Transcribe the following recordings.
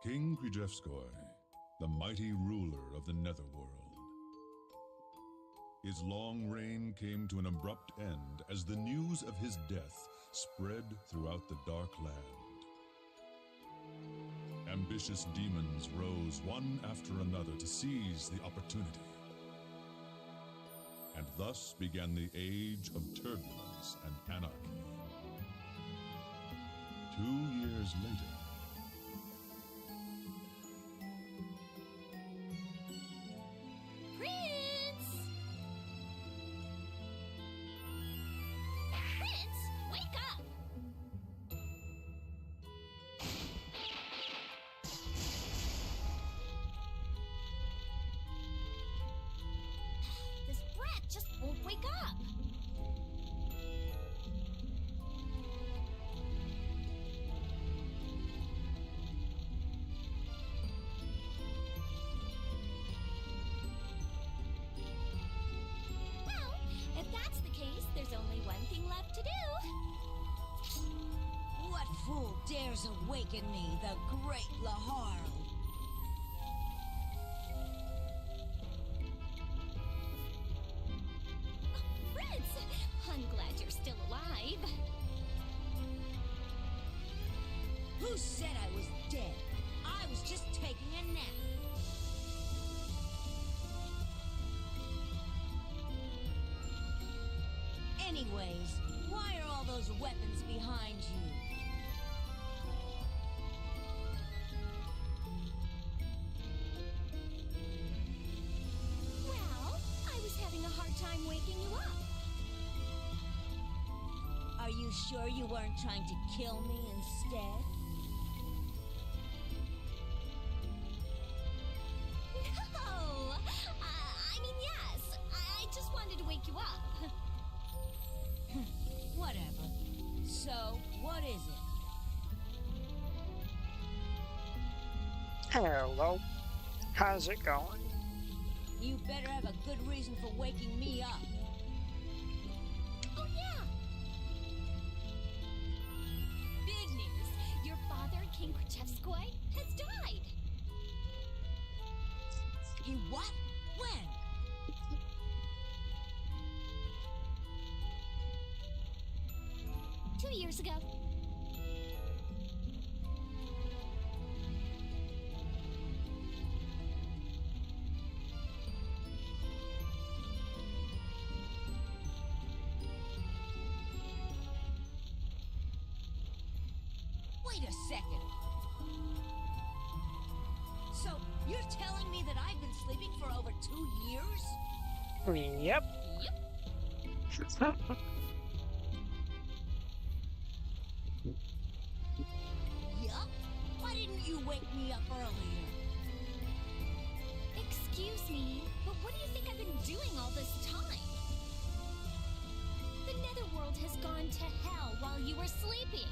King Krijevskoy, the mighty ruler of the Netherworld. His long reign came to an abrupt end as the news of his death spread throughout the Dark Land. Ambitious demons rose one after another to seize the opportunity. And thus began the age of turbulence and anarchy. 2 years later, dares awaken me, the great Laharl? Prince! I'm glad you're still alive. Who said I was dead? I was just taking a nap. Anyways, why are all those weapons behind you? Are you sure you weren't trying to kill me instead? No! I mean, yes. I just wanted to wake you up. Whatever. So, what is it? Hello. How's it going? You better have a good reason for waking me up. Oh, yeah! Big news! Your father, King Krijevskoy, has died! He what? When? Two years ago. Wait a second. So, you're telling me that I've been sleeping for over 2 years? Yep. Yep. Yup? Why didn't you wake me up earlier? Excuse me, but what do you think I've been doing all this time? The Netherworld has gone to hell while you were sleeping.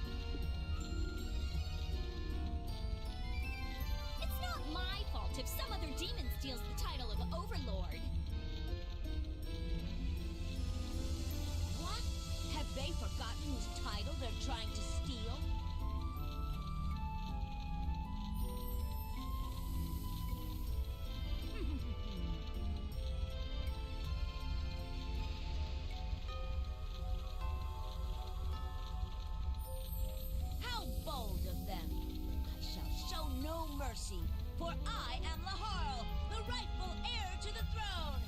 It's not my fault if some other demon steals the title of Overlord. What? Have they forgotten whose title they're trying to steal? How bold of them! I shall show no mercy, for I am Laharl, the rightful heir to the throne!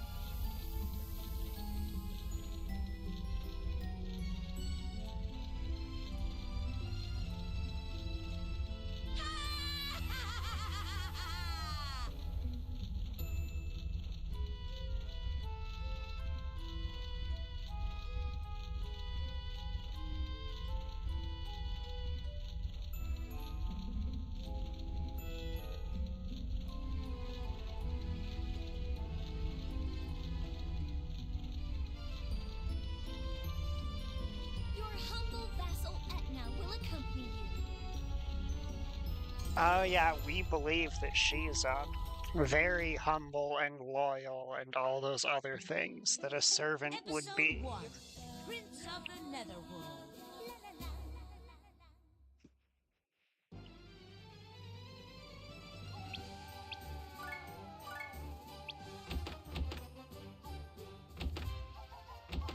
Your humble vassal Etna will accompany you. Oh yeah, we believe that she's very humble and loyal and all those other things that a servant would Episode be. 1, Prince of the Netherworld.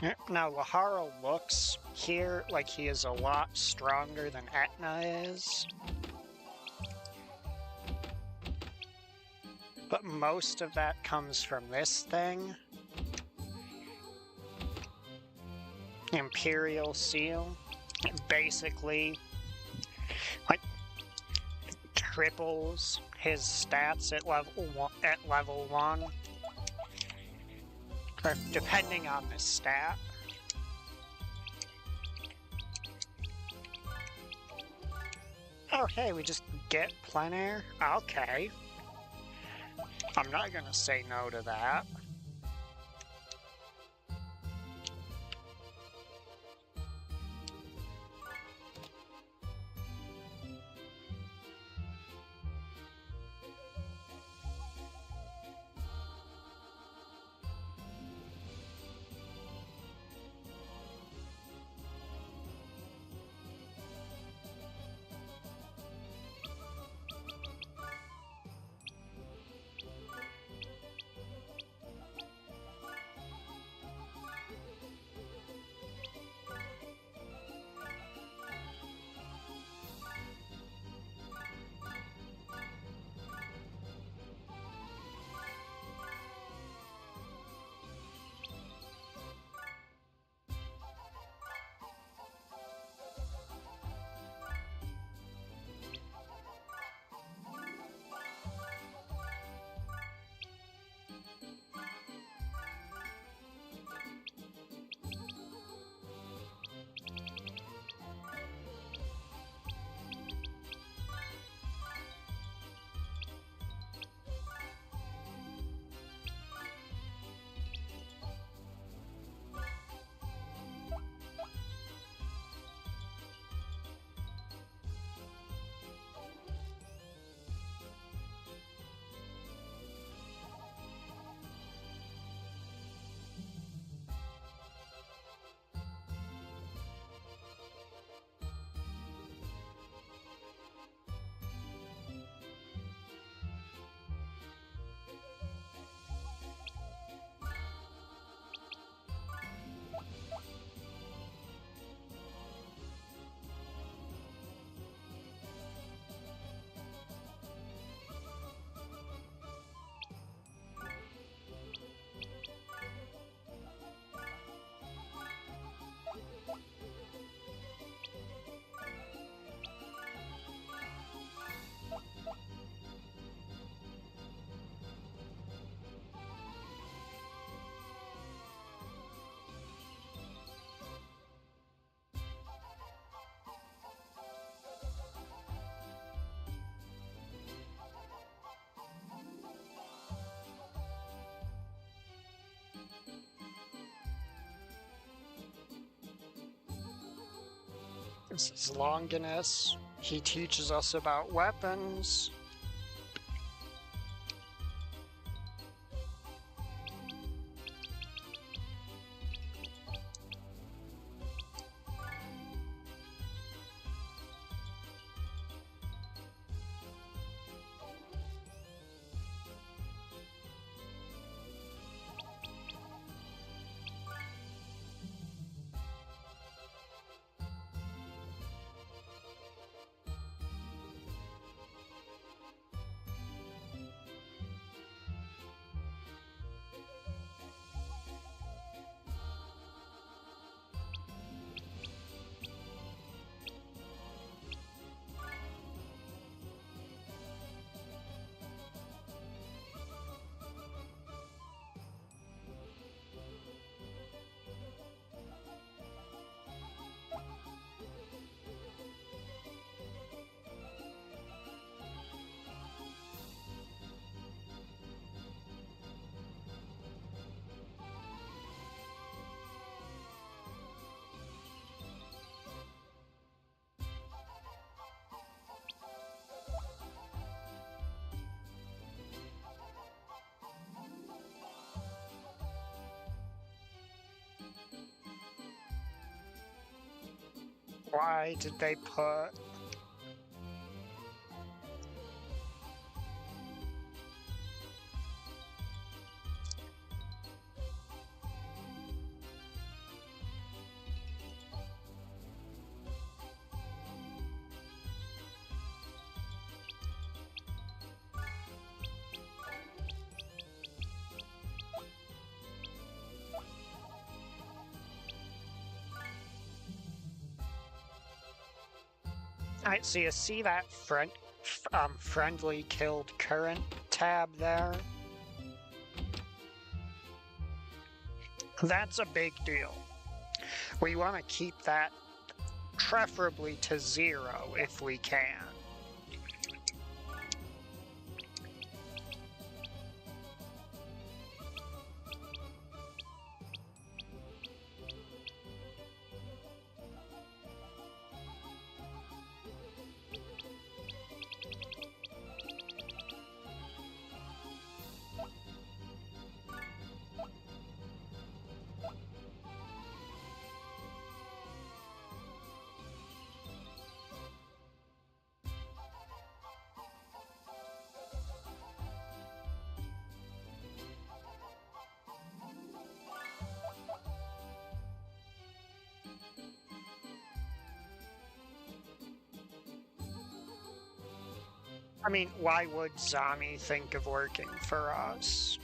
Now, Laharo looks here like he is a lot stronger than Etna is. But most of that comes from this thing. Imperial Seal. It basically, like, triples his stats at level 1. Or depending on the stat. Oh, hey, we just get plein air? Okay. I'm not gonna say no to that. This is Longinus. He teaches us about weapons. Why did they put... Alright, so you see that friendly killed current tab there? That's a big deal. We want to keep that preferably to 0 if we can. I mean, why would Zami think of working for us?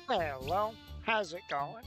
Hello, how's it going?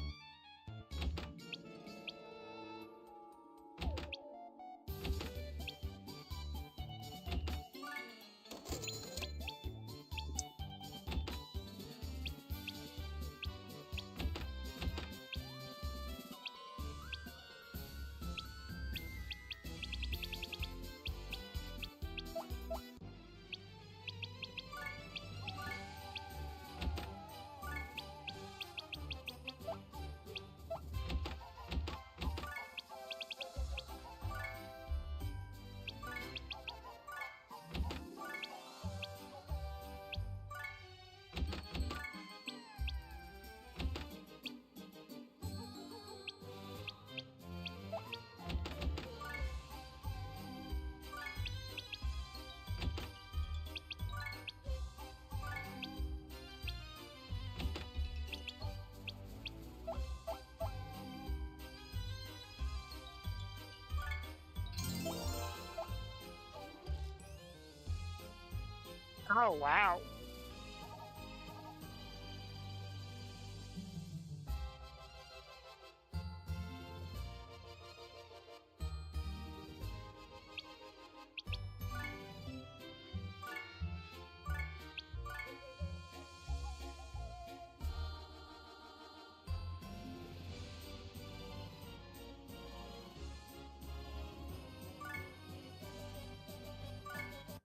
Oh, wow.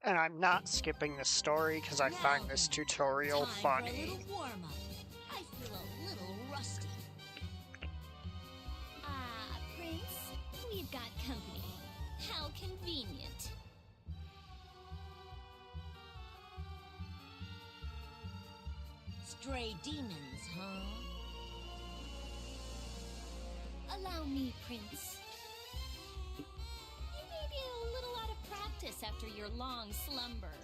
And I'm not skipping the story because I find this tutorial Time funny. For a little warm-up. I feel a little rusty. Ah, Prince, we've got company. How convenient. Stray demons, huh? Allow me, Prince. You may be a little out of practice after your long slumber.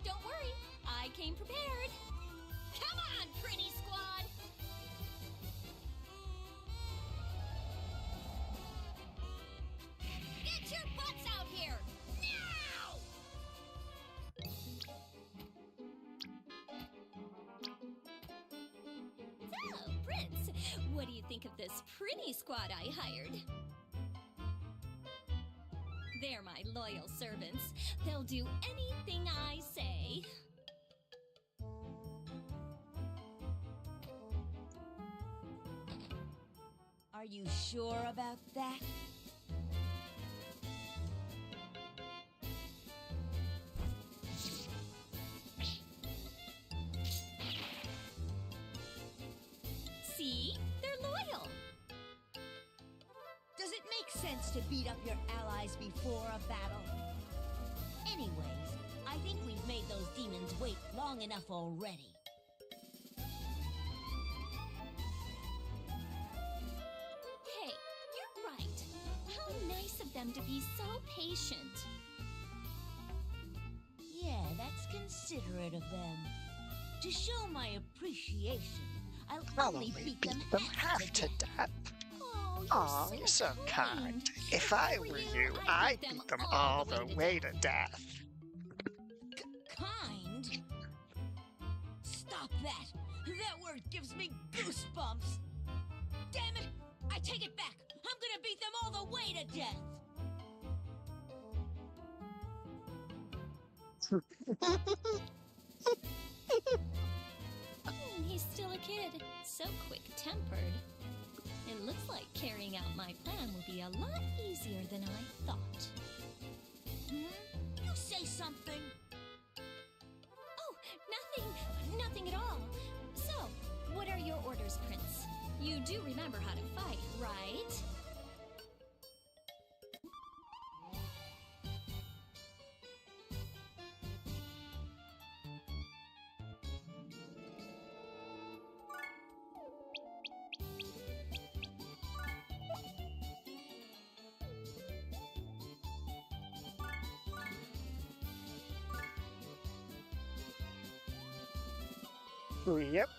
Don't worry, I came prepared. Come on, pretty squad! Get your butts out here! Now! think of this pretty squad I hired? They're my loyal servants. They'll do anything I say. Are you sure about that? See? They're loyal. Does it make sense to beat up your allies before a battle? Anyways, I think we've made those demons wait long enough already. Hey, you're right. How nice of them to be so patient. Yeah, that's considerate of them. To show my appreciation, I'll only beat them half to death. Oh, Aw, you're so kind. If I were you, I'd beat them all the way to death. Kind? Stop that! That word gives me goosebumps! Damn it! I take it back! I'm gonna beat them all the way to death! He's still a kid, so quick-tempered. It looks like carrying out my plan will be a lot easier than I thought. You say something! Oh, nothing at all. So, what are your orders, Prince? You do remember how to fight, right? Yep.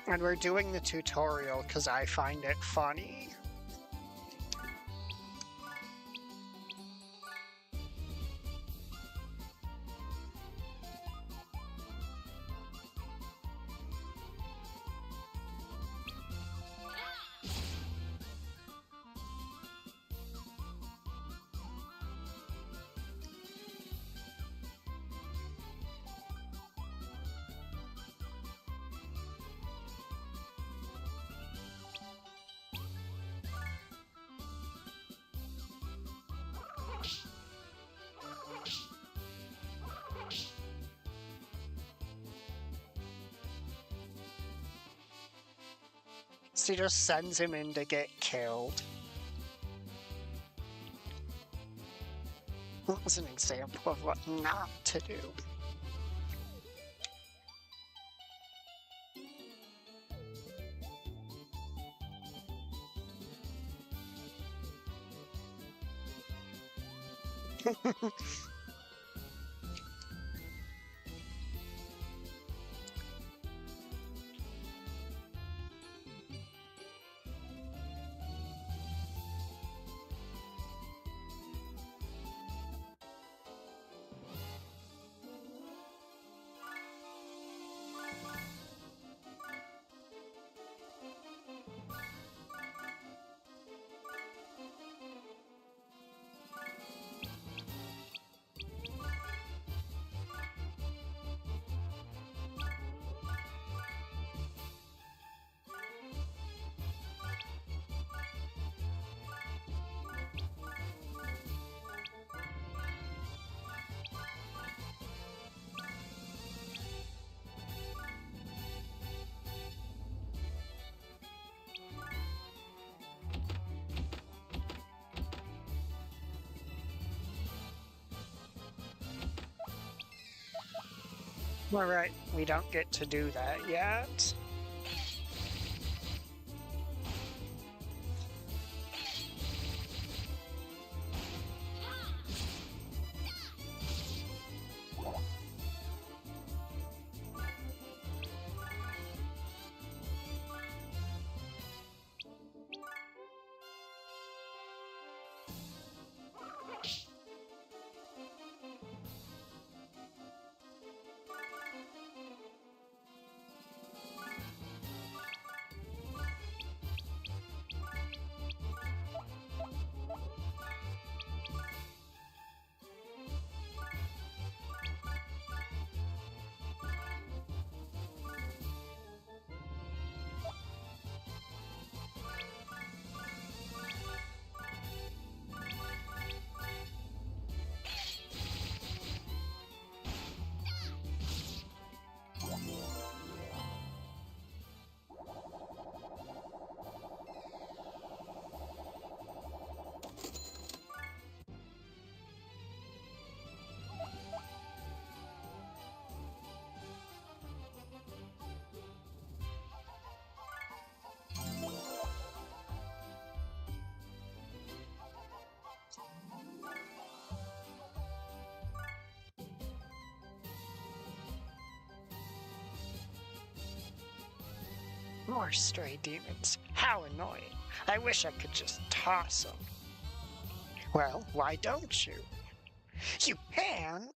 And we're doing the tutorial because I find it funny. She just sends him in to get killed. That's an example of what not to do. Alright, we don't get to do that yet. More stray demons. How annoying. I wish I could just toss them. Well, why don't you? You can!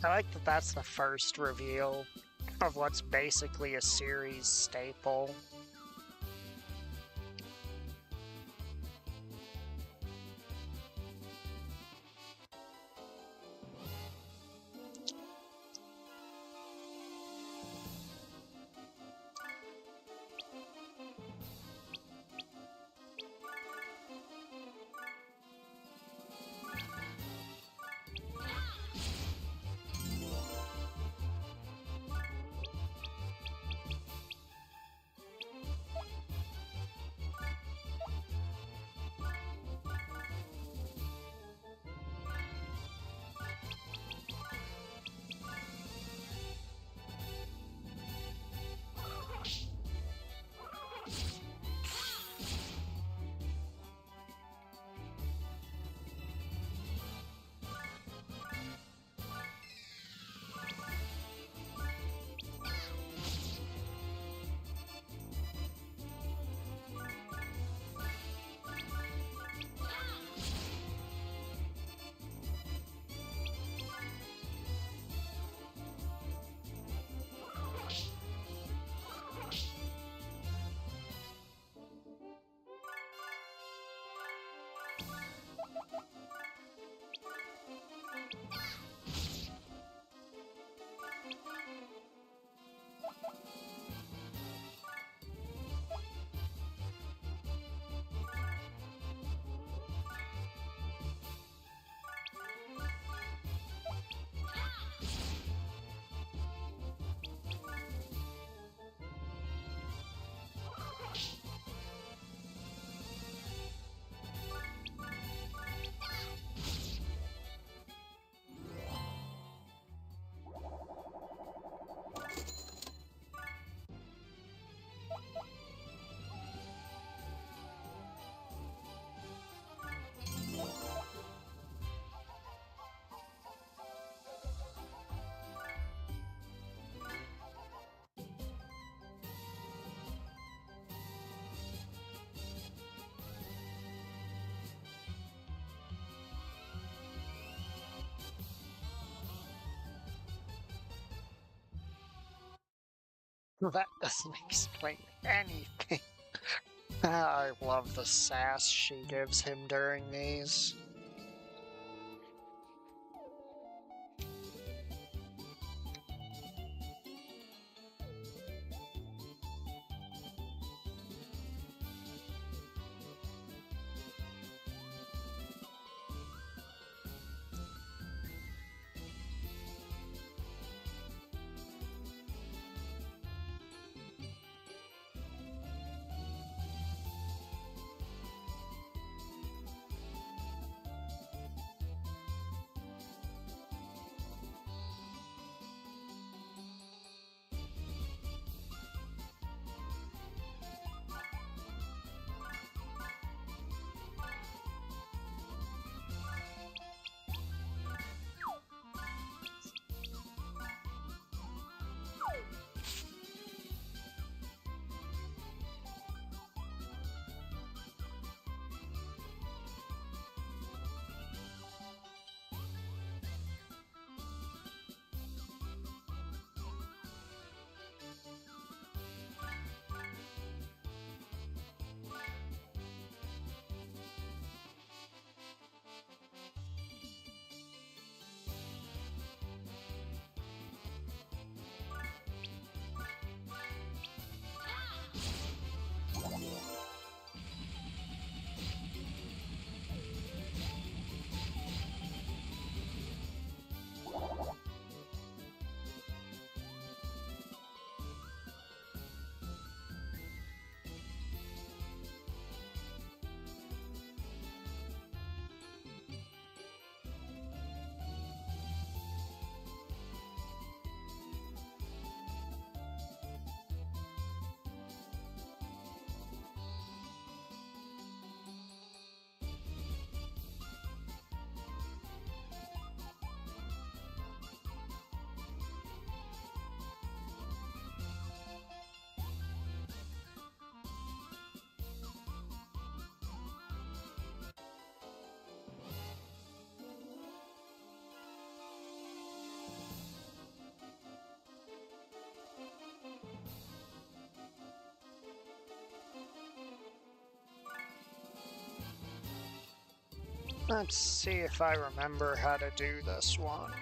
I like that that's the first reveal of what's basically a series staple. That doesn't explain anything. I love the sass she gives him during these. Let's see if I remember how to do this one.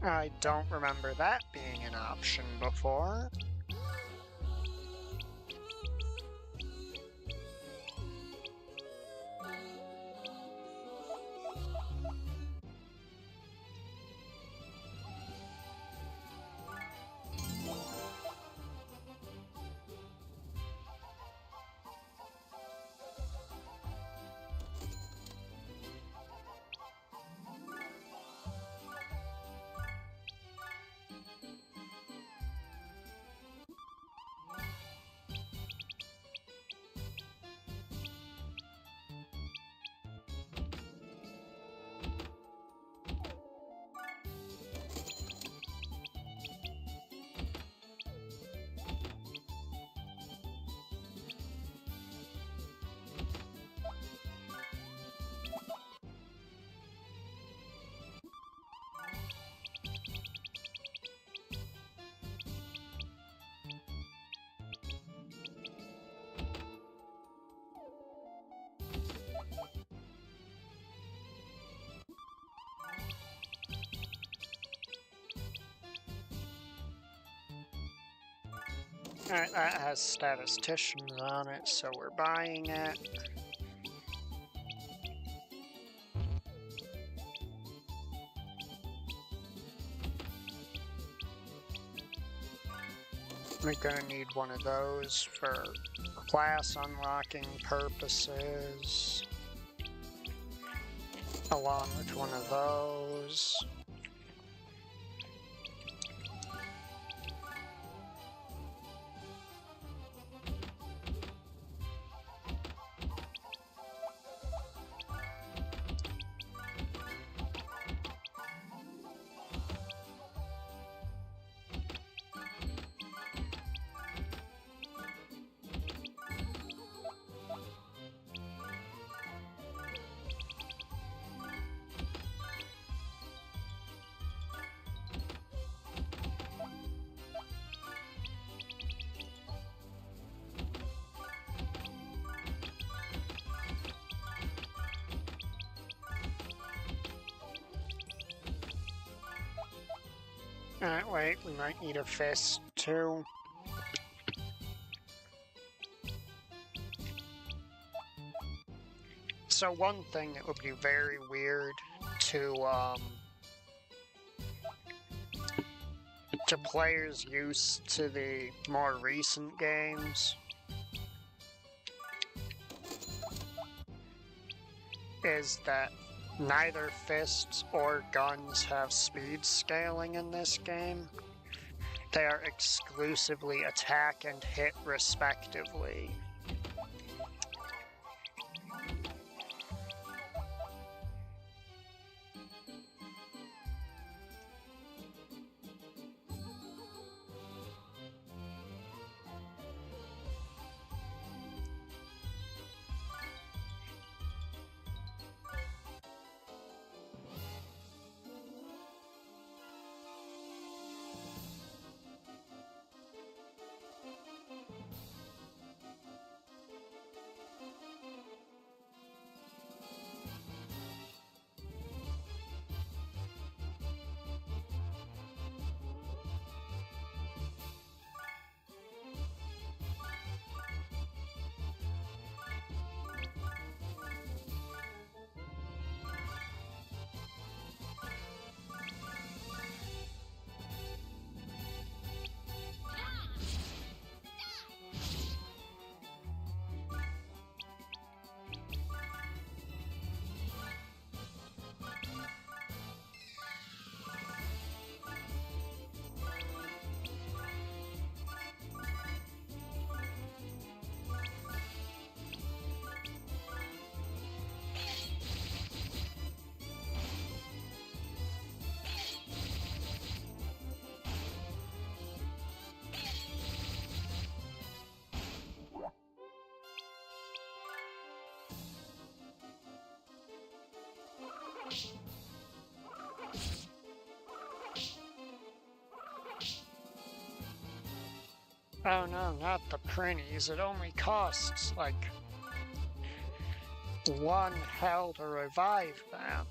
I don't remember that being an option before. Alright, that has statisticians on it, so we're buying it. We're gonna need one of those for class unlocking purposes, along with one of those. Wait, we might need a fist too. So one thing that would be very weird to players used to the more recent games is that neither fists or guns have speed scaling in this game. They are exclusively attack and hit respectively. Oh no, not the printies. It only costs like 1 hell to revive them.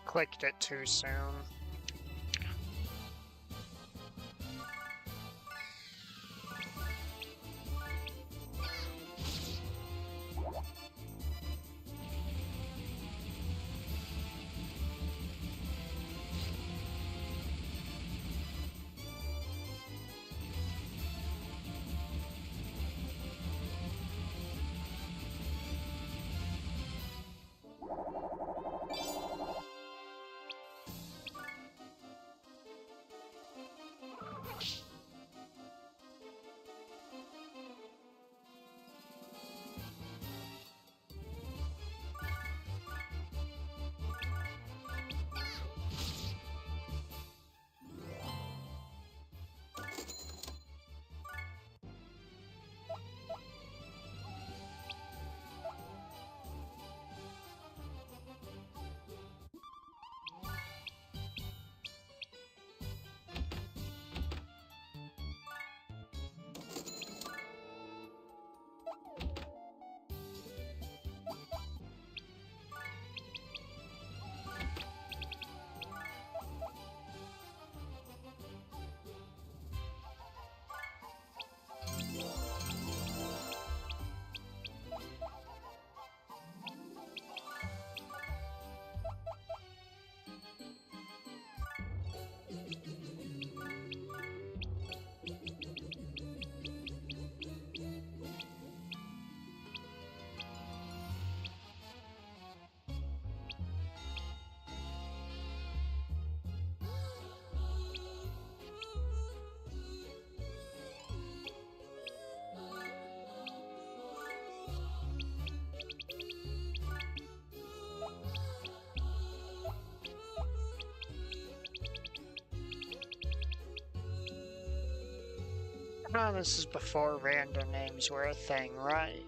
Clicked it too soon. No, this is before random names were a thing, right?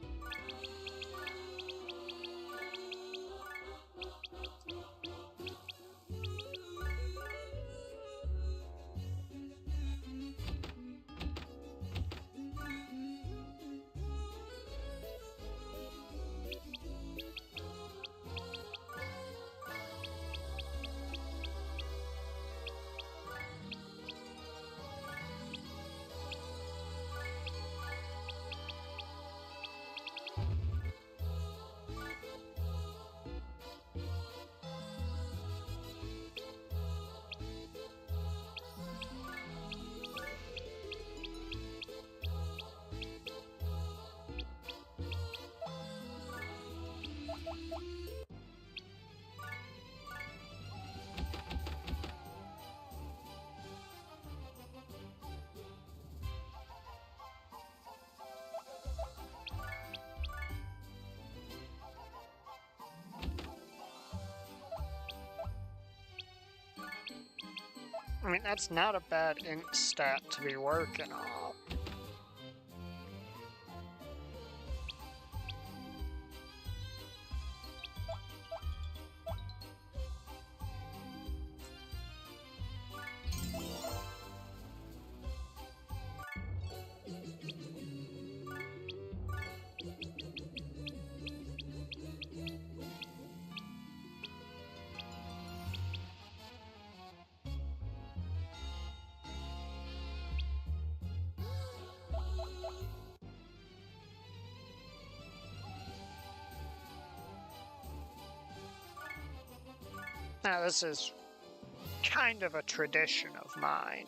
I mean, that's not a bad int stat to be working on. Now, this is kind of a tradition of mine.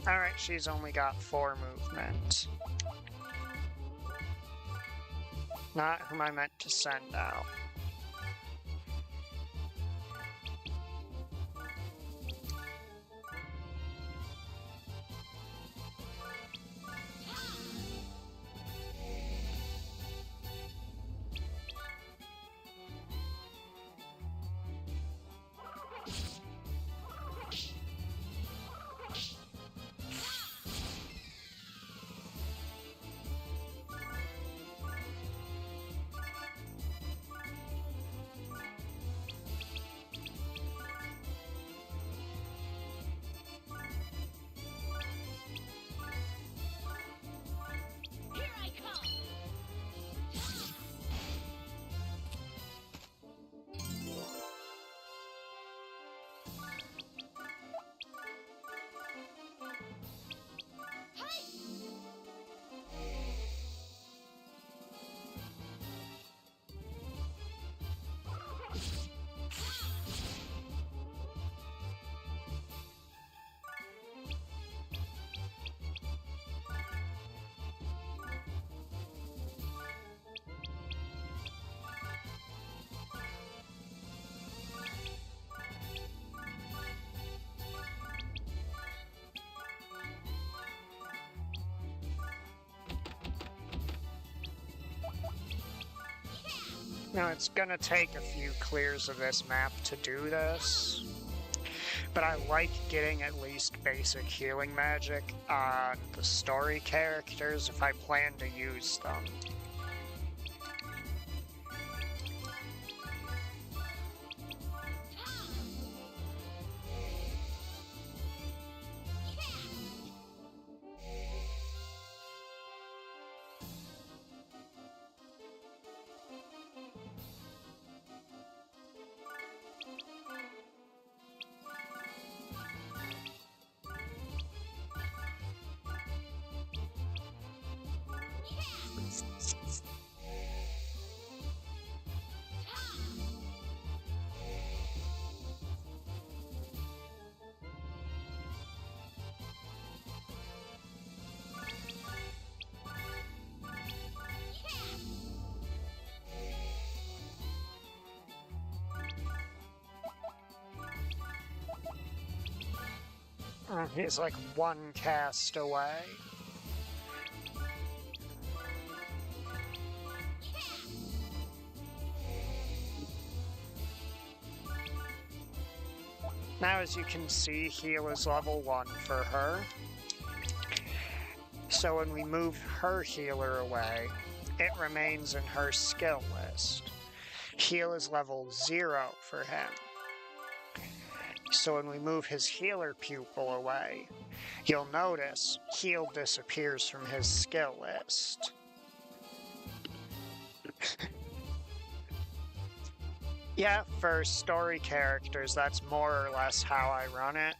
Alright, she's only got 4 movement. Not whom I meant to send out. Now, it's gonna take a few clears of this map to do this, but I like getting at least basic healing magic on the story characters if I plan to use them. He's like one cast away. Now, as you can see, heal is level 1 for her. So when we move her healer away, it remains in her skill list. Heal is level 0 for him. So when we move his healer pupil away, you'll notice heal disappears from his skill list. Yeah, for story characters, that's more or less how I run it.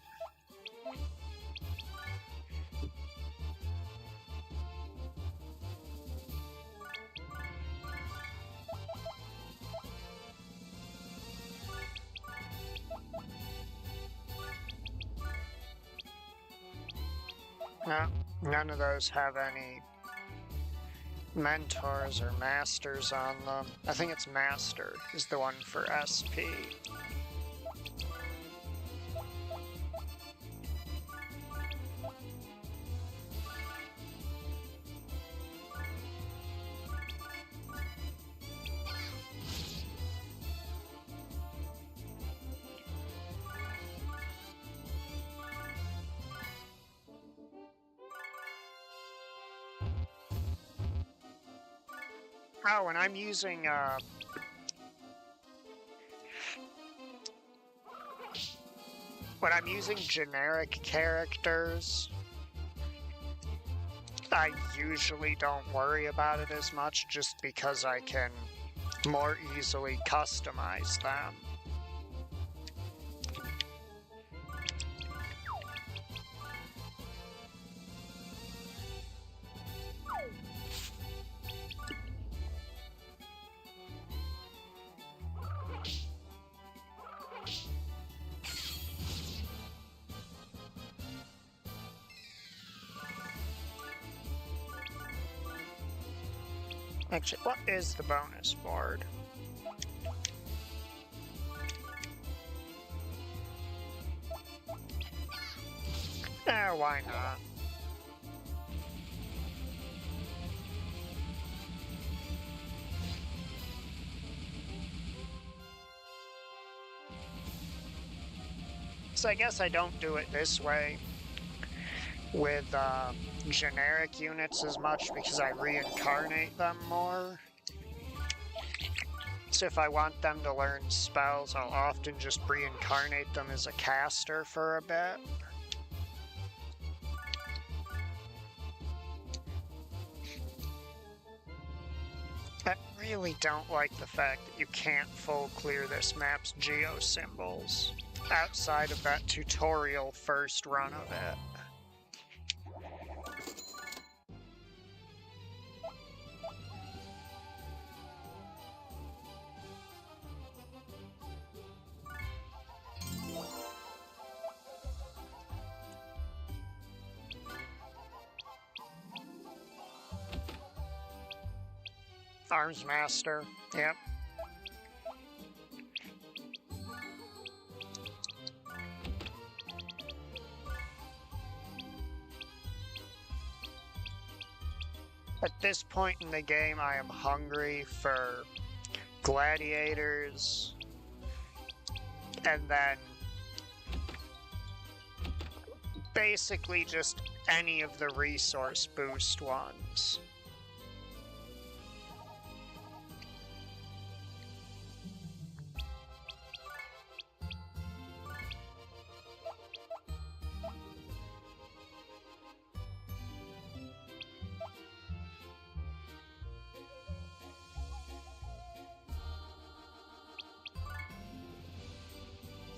No, none of those have any mentors or masters on them. I think it's master is the one for SP. Oh, and I'm using, when I'm using generic characters, I usually don't worry about it as much just because I can more easily customize them. Actually, what is the bonus board? Why not? So I guess I don't do it this way with generic units as much because I reincarnate them more. So if I want them to learn spells, I'll often just reincarnate them as a caster for a bit. I really don't like the fact that you can't full clear this map's geo symbols outside of that tutorial first run of it. Arms Master, yep. At this point in the game, I am hungry for gladiators, and then basically just any of the resource boost ones.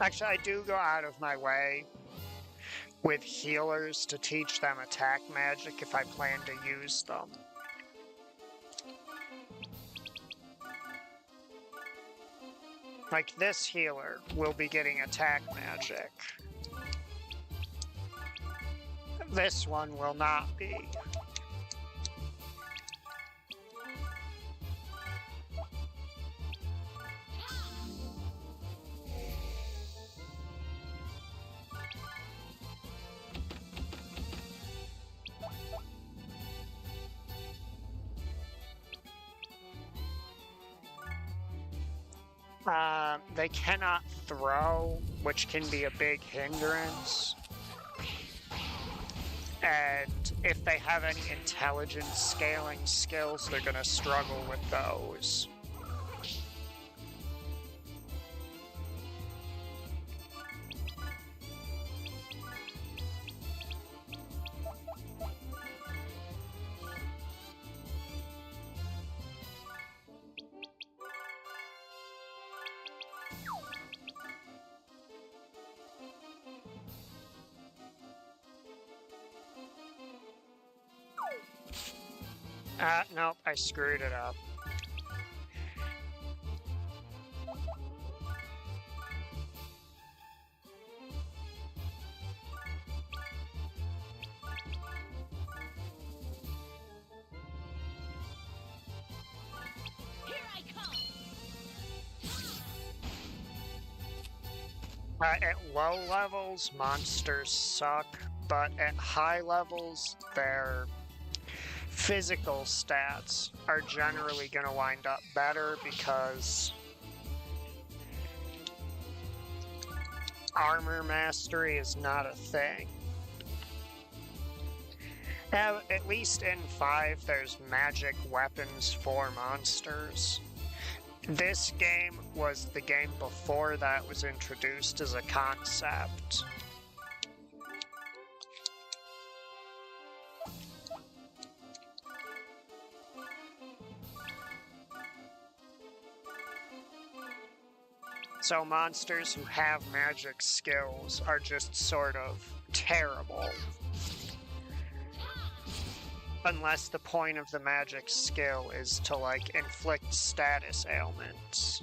Actually, I do go out of my way with healers to teach them attack magic if I plan to use them. Like this healer will be getting attack magic. This one will not be. They cannot throw, which can be a big hindrance. And if they have any intelligence scaling skills, they're going to struggle with those. Nope, I screwed it up. Here I come. At low levels, monsters suck, but at high levels, they're physical stats are generally going to wind up better because armor mastery is not a thing. Now, at least in 5, there's magic weapons for monsters. This game was the game before that was introduced as a concept. So monsters who have magic skills are just sort of terrible. Unless the point of the magic skill is to, like, inflict status ailments.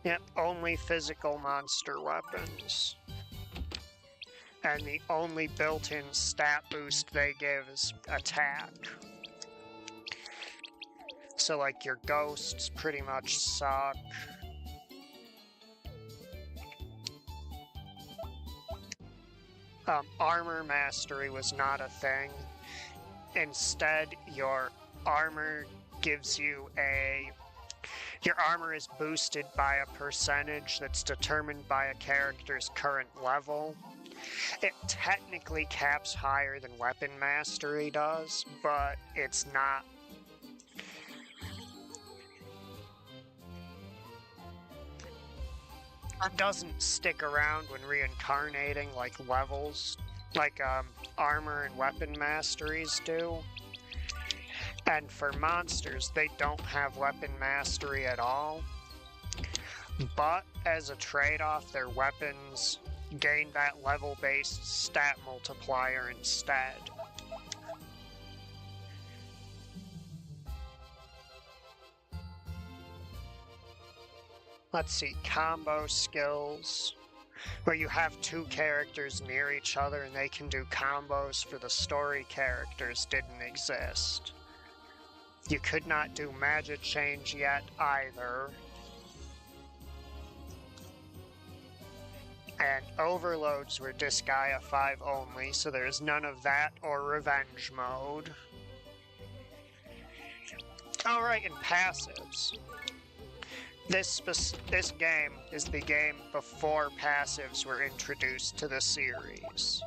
Yep, only physical monster weapons. And the only built-in stat boost they give is attack. So, like, your ghosts pretty much suck. Armor mastery was not a thing. Instead, your armor gives you a... Your armor is boosted by a percentage that's determined by a character's current level. It technically caps higher than weapon mastery does, but it's not. It doesn't stick around when reincarnating like levels, like armor and weapon masteries do. And for monsters, they don't have weapon mastery at all. But as a trade-off, their weapons gain that level-based stat multiplier instead. Let's see, combo skills, where you have 2 characters near each other and they can do combos for the story characters, didn't exist. You could not do magic change yet either. And overloads were Disgaea 5 only, so there's none of that or revenge mode. Alright, and passives. This game is the game before passives were introduced to the series.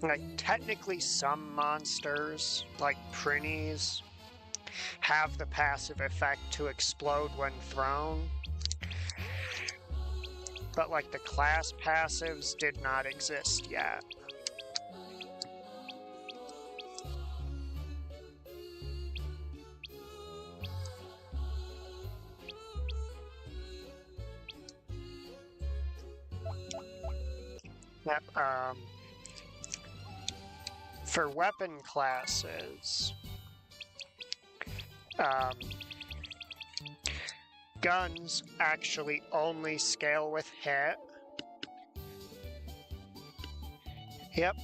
Like, technically some monsters, like Prinnies, have the passive effect to explode when thrown. But, like, the class passives did not exist yet. Yep, for weapon classes, guns actually only scale with hit. Yep.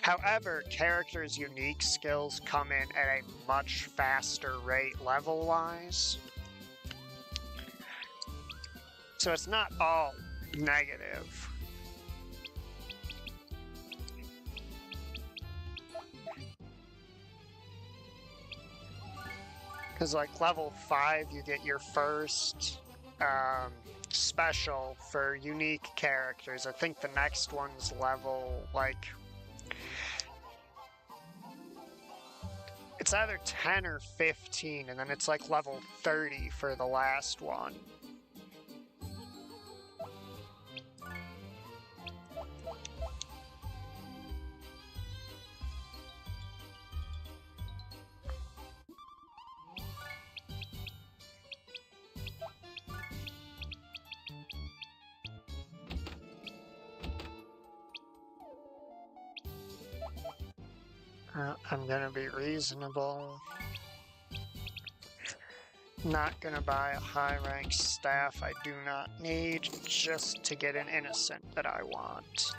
However, characters' unique skills come in at a much faster rate level-wise. So it's not all negative. Because like level 5, you get your first special for unique characters. I think the next one's level, like... It's either 10 or 15, and then it's like level 30 for the last one. I'm gonna be reasonable. Not gonna buy a high-ranked staff I do not need just to get an innocent that I want.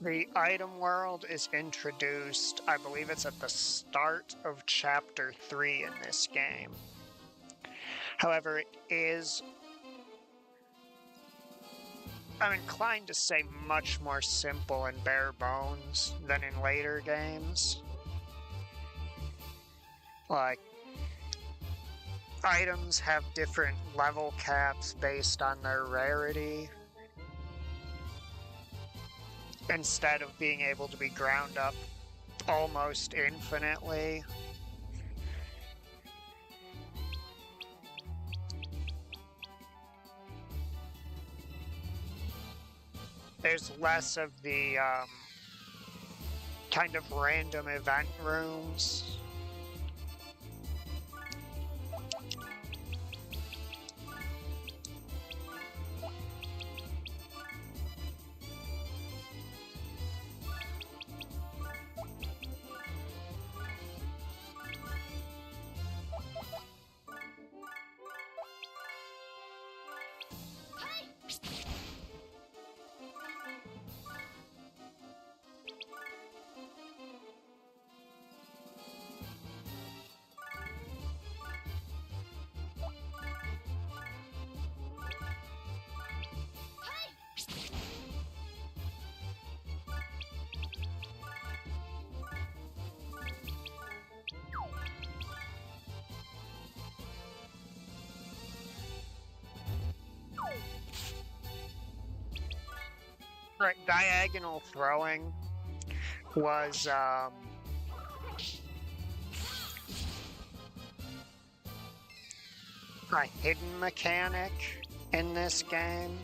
The item world is introduced, I believe it's at the start of Chapter 3 in this game. However, it is, I'm inclined to say, much more simple and bare bones than in later games. Like, items have different level caps based on their rarity, instead of being able to be ground up almost infinitely. There's less of the kind of random event rooms. Right, diagonal throwing was a hidden mechanic in this game.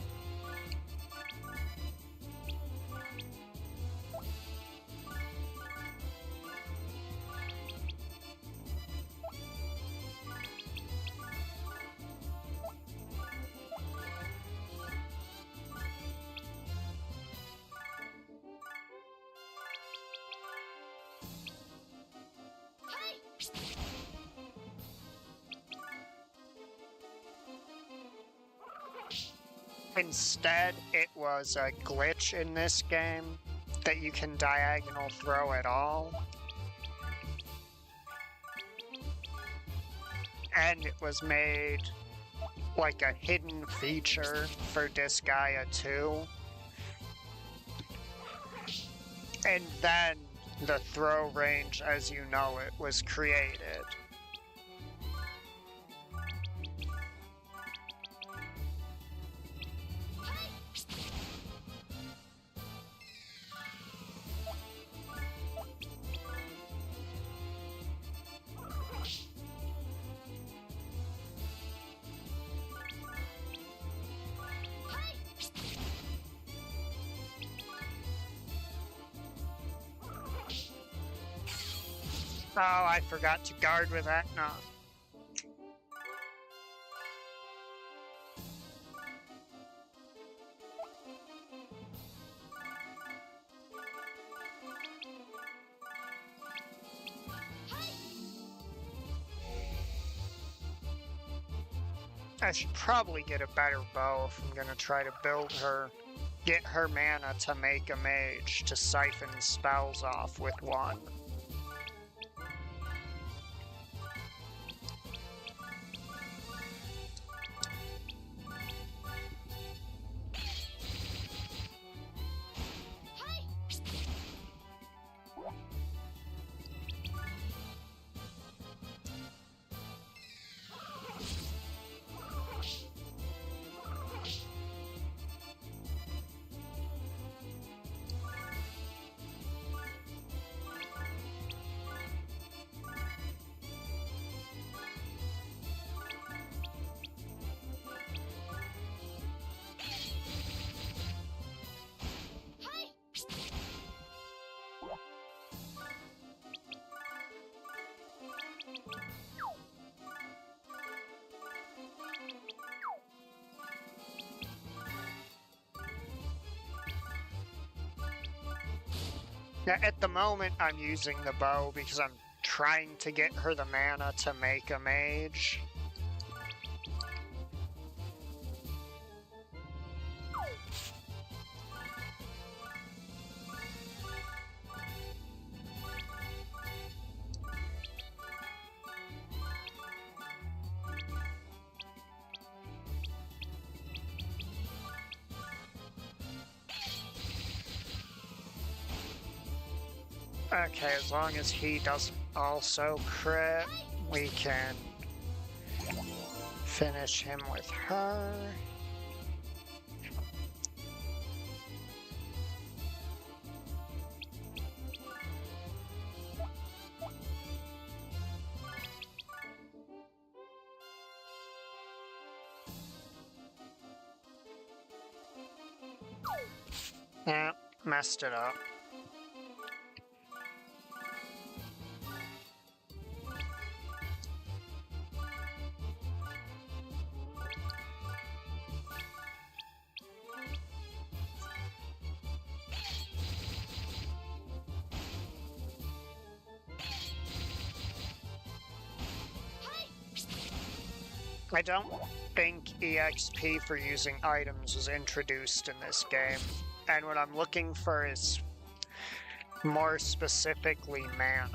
Instead, it was a glitch in this game that you can diagonal throw at all. And it was made like a hidden feature for Disgaea 2. And then the throw range as you know it was created. Oh, I forgot to guard with that. No. I should probably get a better bow if I'm gonna try to build her. Get her mana to make a mage to siphon spells off with one. Now, at the moment, I'm using the bow because I'm trying to get her the mana to make a mage. Okay, as long as he doesn't also crit, we can finish him with her. Yeah, messed it up. I don't think EXP for using items was introduced in this game, and what I'm looking for is more specifically mana.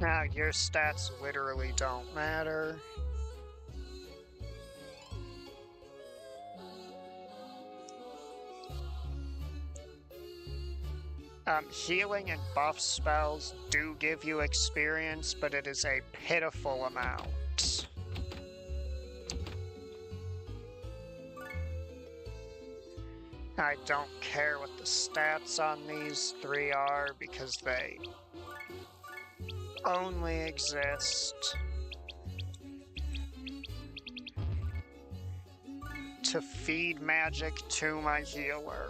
Now, your stats literally don't matter. Healing and buff spells do give you experience, but it is a pitiful amount. I don't care what the stats on these three are because they only exist to feed magic to my healer.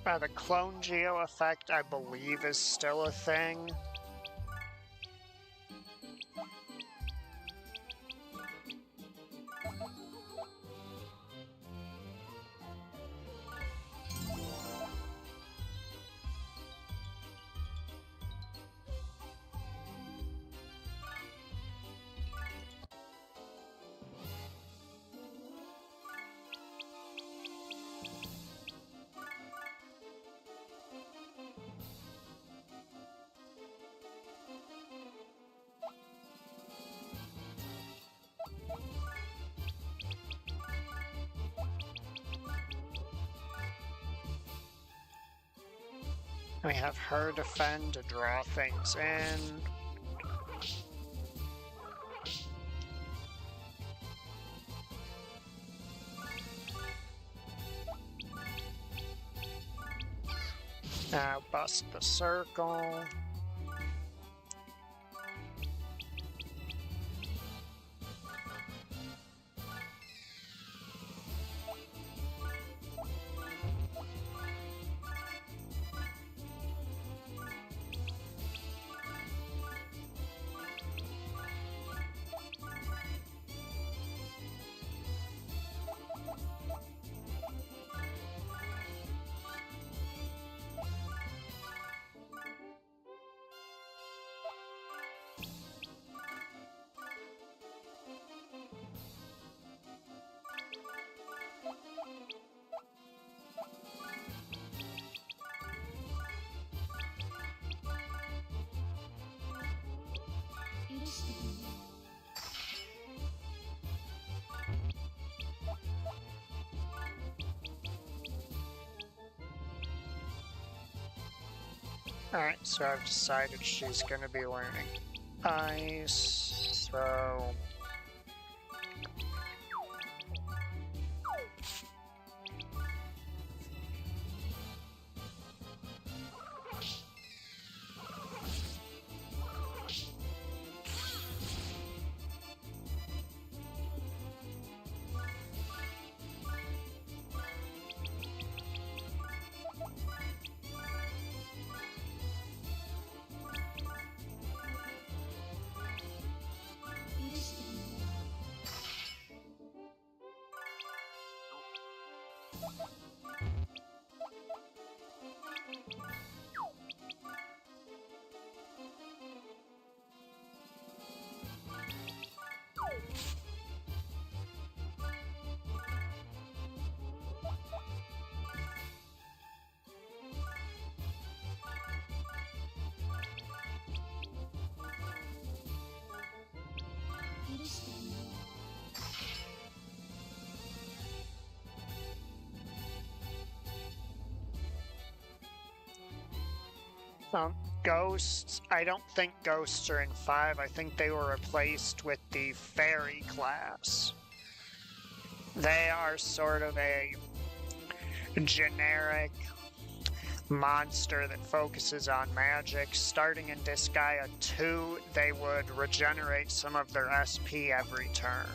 The clone geo effect, I believe, is still a thing. We have her defend to draw things in. Now bust the circle. Alright, so I've decided she's gonna be learning ice, so... Ghosts, I don't think ghosts are in 5. I think they were replaced with the fairy class. They are sort of a generic monster that focuses on magic. Starting in Disgaea 2, they would regenerate some of their SP every turn.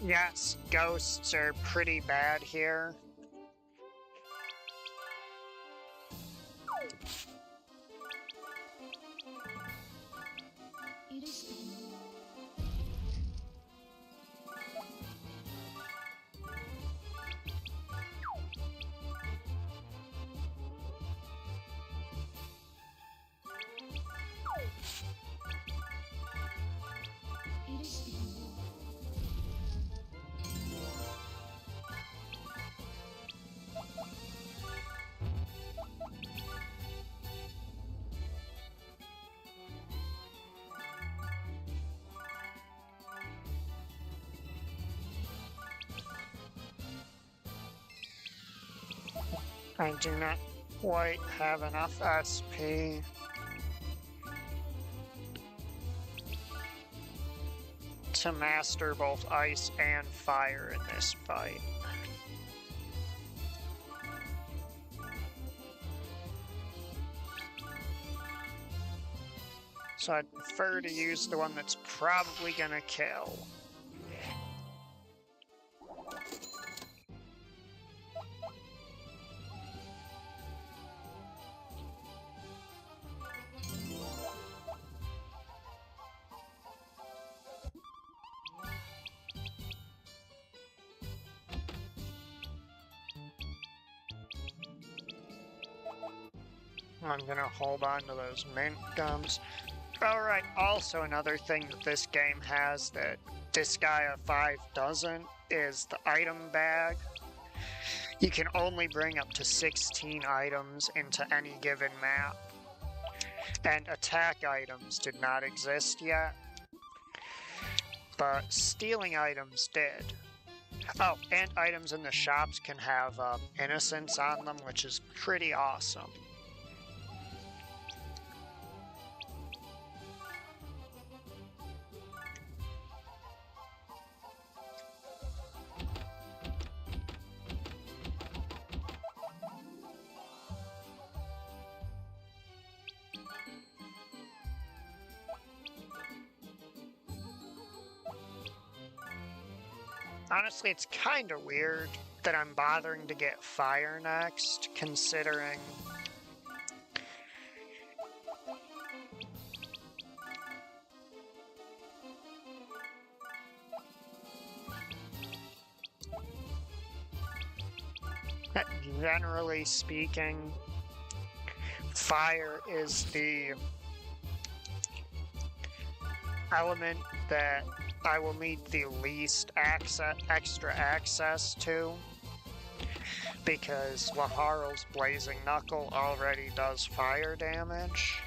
Yes, ghosts are pretty bad here. I do not quite have enough SP. To master both ice and fire in this fight. So I'd prefer to use the one that's probably gonna kill. I'm gonna hold on to those mint gums. Alright, also another thing that this game has that Disgaea 5 doesn't is the item bag. You can only bring up to 16 items into any given map. And attack items did not exist yet. But stealing items did. Oh, and items in the shops can have innocence on them, which is pretty awesome. Honestly, it's kind of weird that I'm bothering to get fire next, considering that generally speaking, fire is the element that I will need the least extra access to, because Laharl's Blazing Knuckle already does fire damage.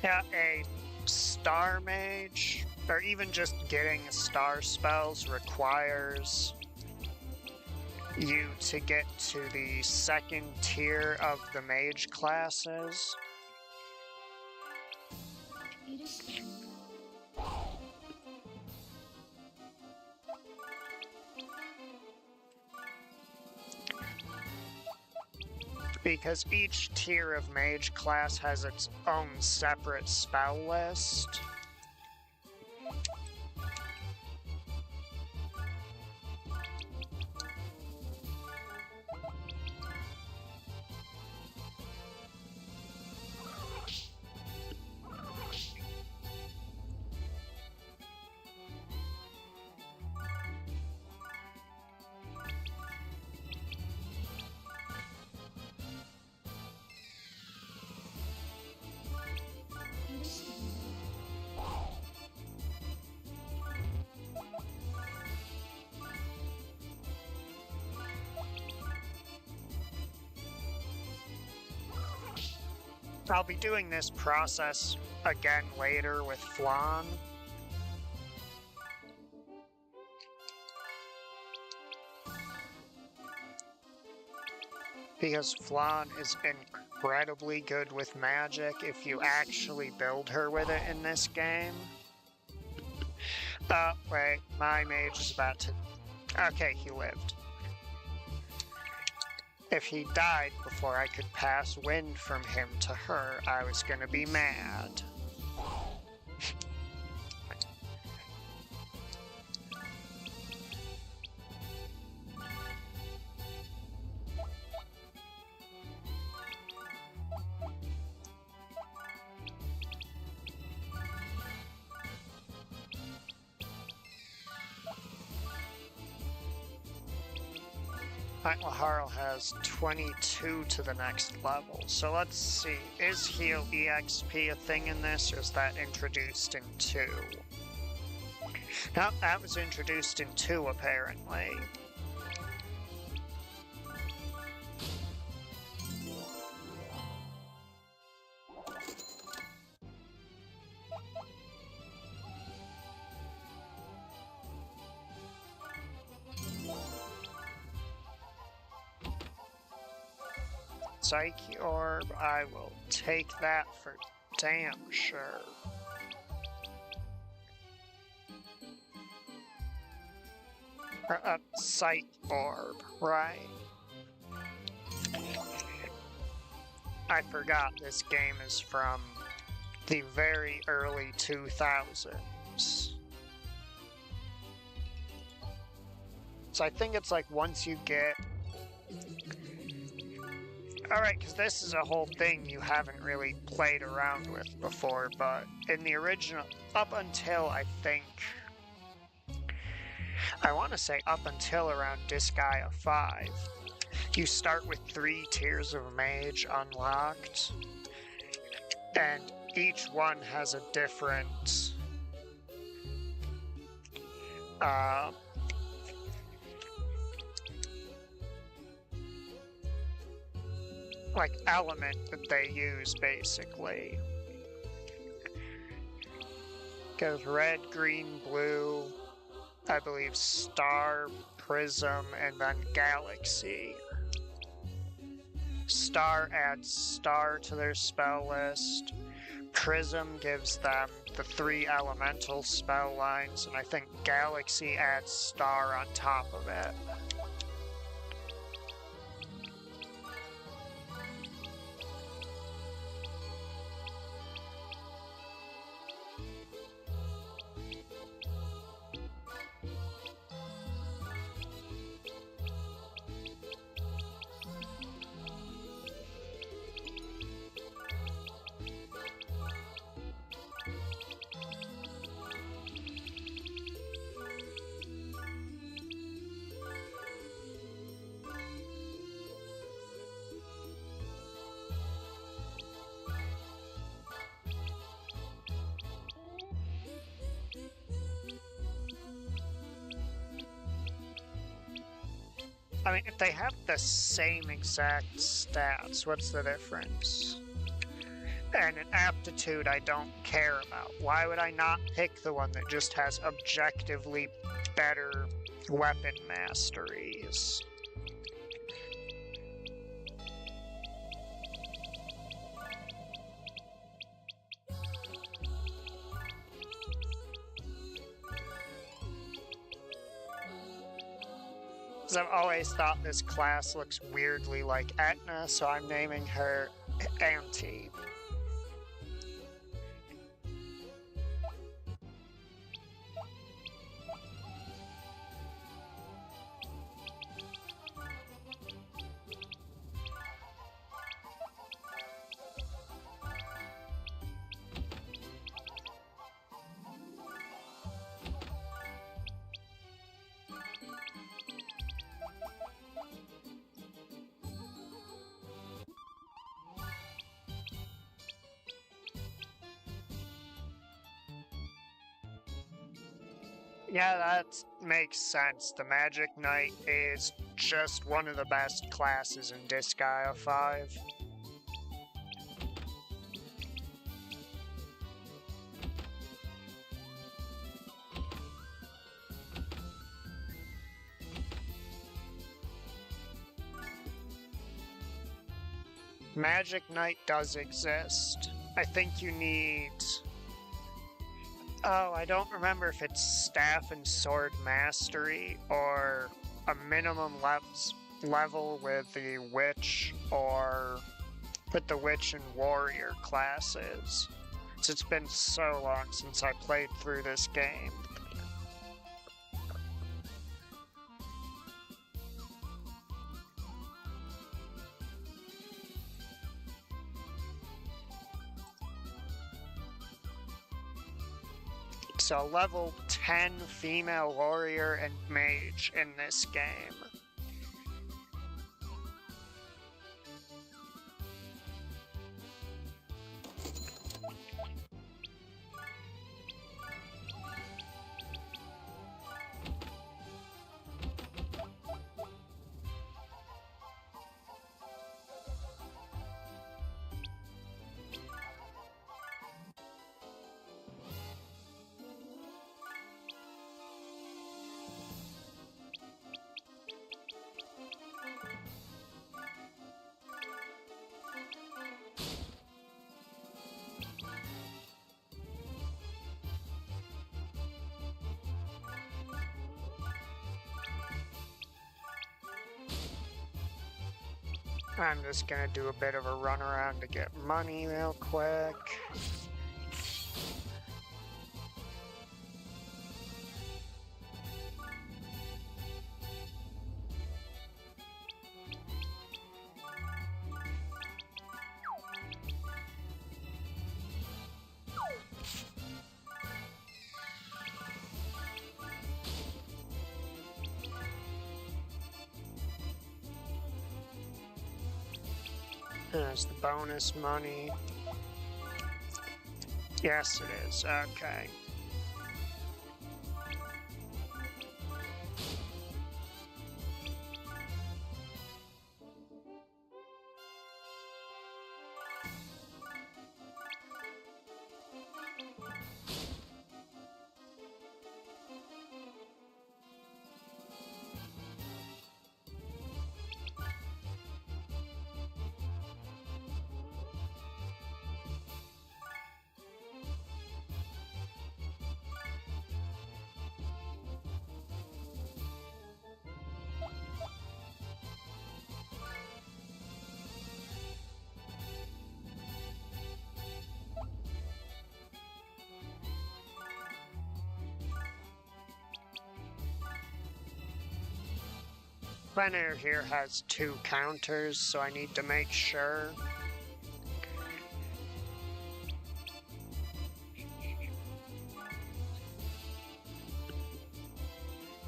Yeah, a star mage, or even just getting star spells, requires you to get to the second tier of the mage classes. Because each tier of mage class has its own separate spell list. I'll be doing this process again later with Flan. Because Flan is incredibly good with magic if you actually build her with it in this game. Oh, wait, my mage is about to... Okay, he lived. If he died before I could pass wind from him to her, I was gonna be mad. Harl has 22 to the next level, so let's see. Is heal EXP a thing in this, or is that introduced in 2? No, that was introduced in 2 apparently. Psyche Orb, I will take that for damn sure. Psyche Orb, right. I forgot this game is from the very early 2000s. So I think it's like once you get... Alright, because this is a whole thing you haven't really played around with before, but in the original, up until I think, I want to say up until around Disgaea 5, you start with 3 tiers of mage unlocked, and each one has a different, like element that they use, basically. Goes red, green, blue, I believe star, prism, and then galaxy. Star adds star to their spell list. Prism gives them the 3 elemental spell lines, and I think galaxy adds star on top of it. I mean, if they have the same exact stats, what's the difference? And an aptitude I don't care about. Why would I not pick the one that just has objectively better weapon masteries? I've always thought this class looks weirdly like Etna, so I'm naming her Auntie. Yeah, that makes sense. The Magic Knight is just one of the best classes in Disgaea 5. Magic Knight does exist. I think you need... Oh, I don't remember if it's Staff and Sword Mastery or a minimum level with the Witch or with the Witch and Warrior classes. It's been so long since I played through this game. So level 10 female warrior and mage in this game. I'm just gonna do a bit of a run around to get money real quick. There's the bonus money. Yes, it is. Okay. Plenair here has 2 counters, so I need to make sure.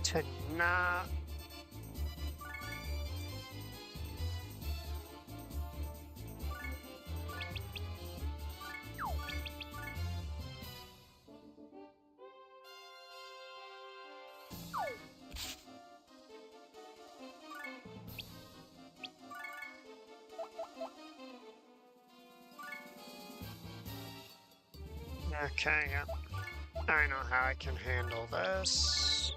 To not... Okay, yeah. I know how I can handle this.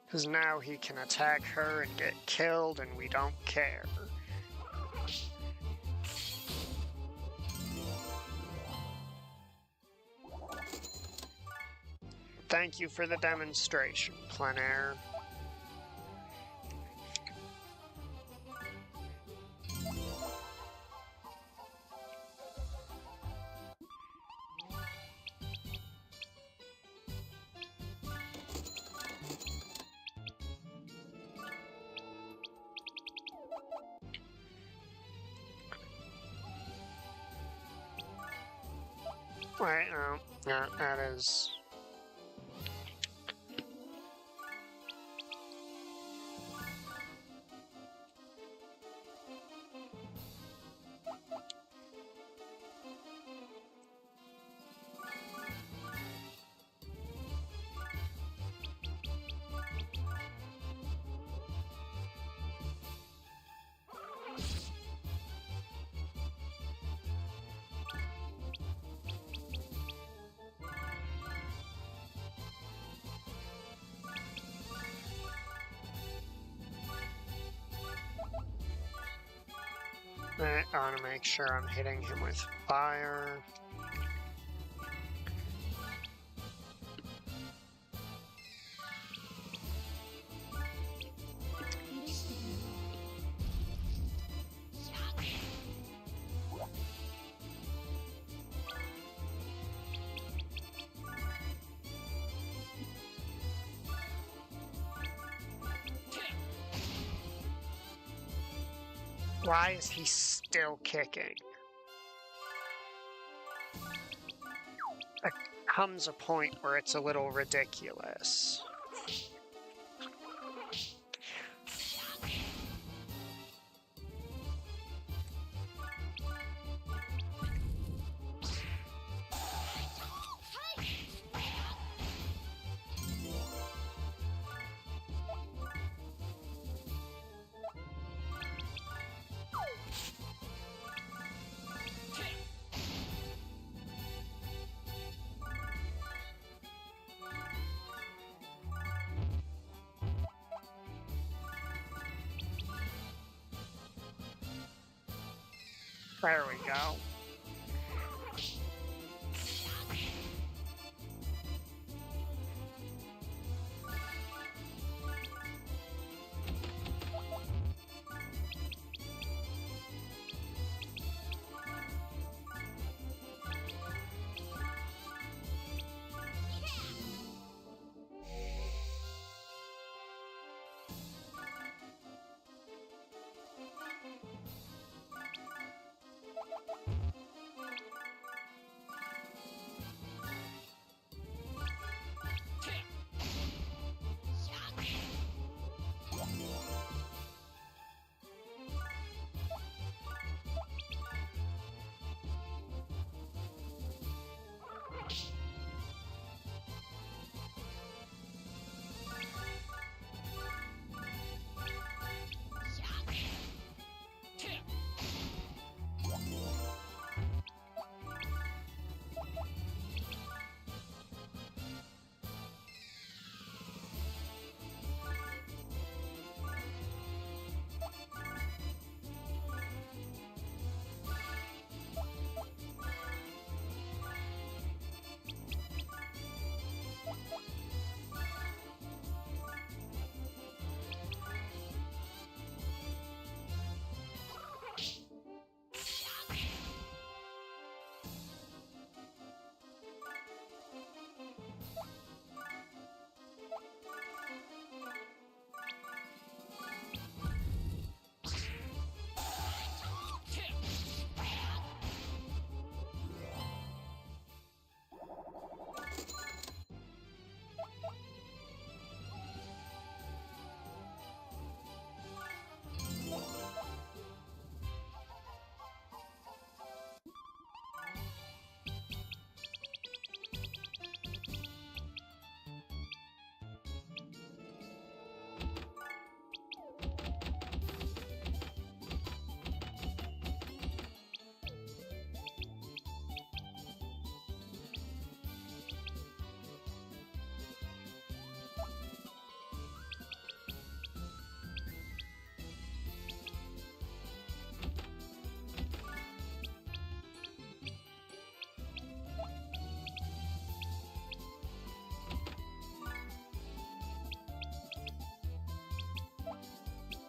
Because now he can attack her and get killed, and we don't care. Thank you for the demonstration, Plenair. Wait, no. Yeah, that is... I want to make sure I'm hitting him with fire. Why is he still kicking? There comes a point where it's a little ridiculous. There we go.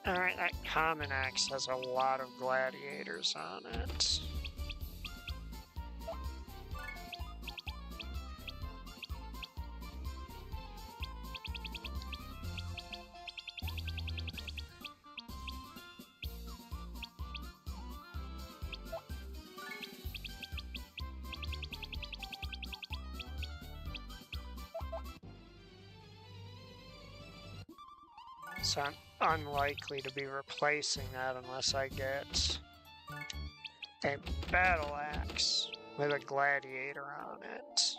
Alright, that common axe has a lot of gladiators on it. So I'm unlikely to be replacing that unless I get a battle axe with a gladiator on it.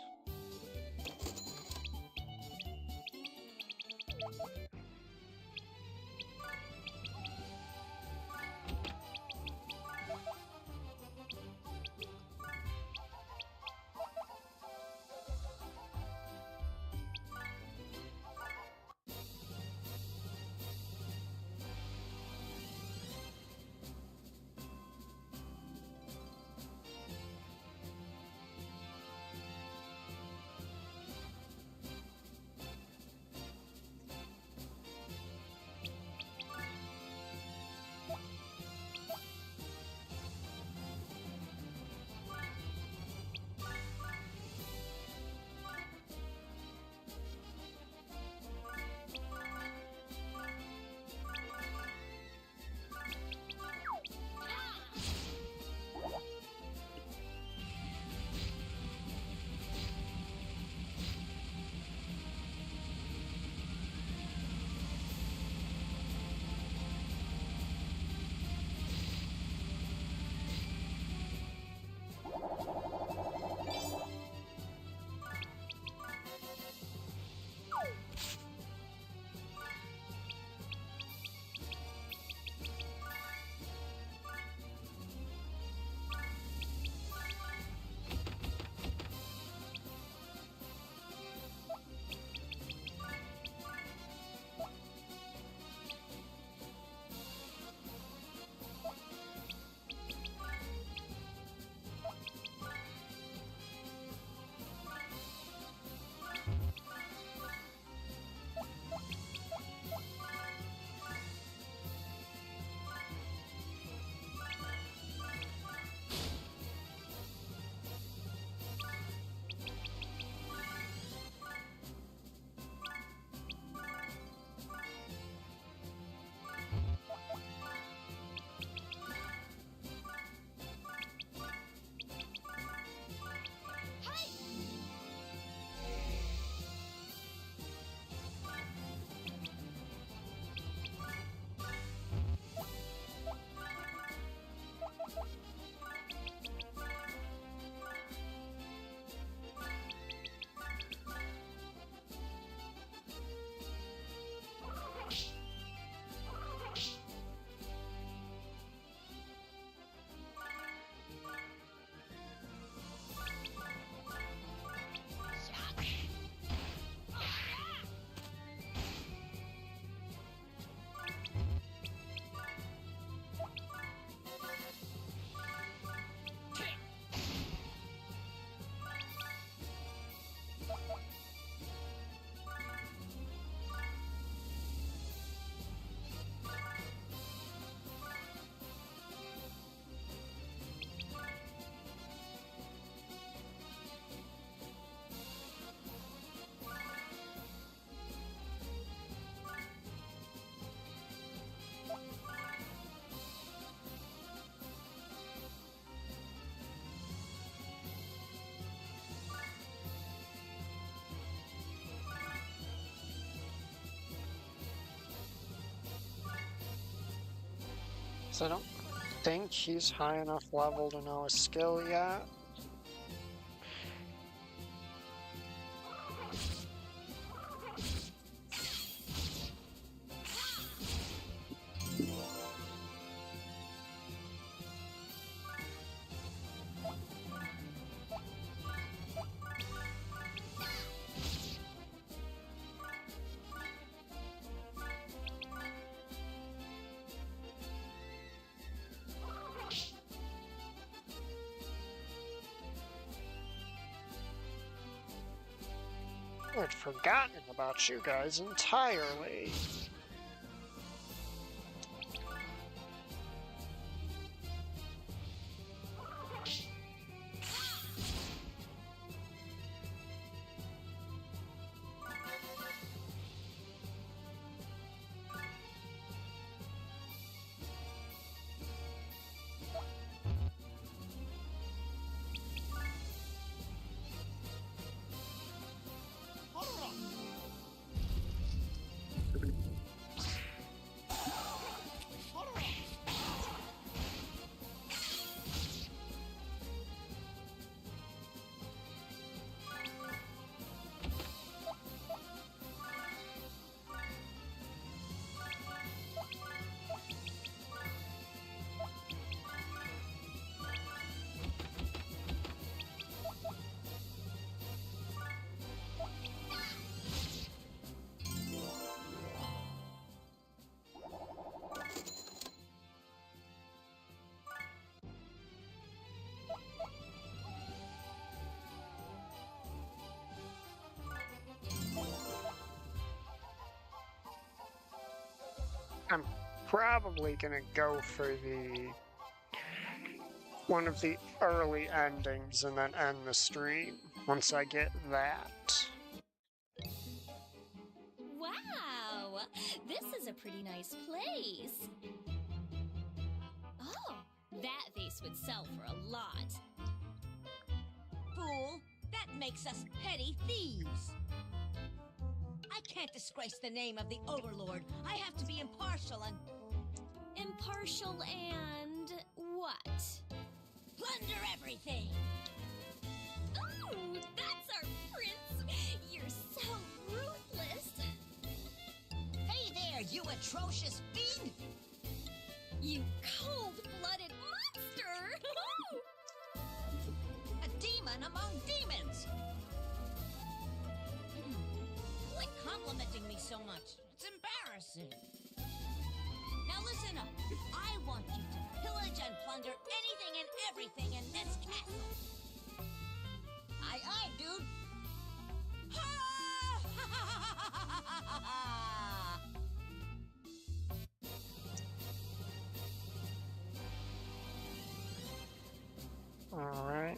So I don't think he's high enough level to know a skill yet. I'd forgotten about you guys entirely. I'm probably gonna go for one of the early endings and then end the stream once I get that. Wow! This is a pretty nice place. Oh, that vase would sell for a lot. Fool, that makes us petty thieves. I can't disgrace the name of the Overlord. I have to be impartial and... Impartial and what? plunder everything! Ooh, that's our prince! You're so ruthless! Hey there, you atrocious fiend! You cold-blooded monster! A demon among demons! Quit complimenting me so much. It's embarrassing. Now listen up. I want you to pillage and plunder anything and everything in this castle. Aye, dude. Alright.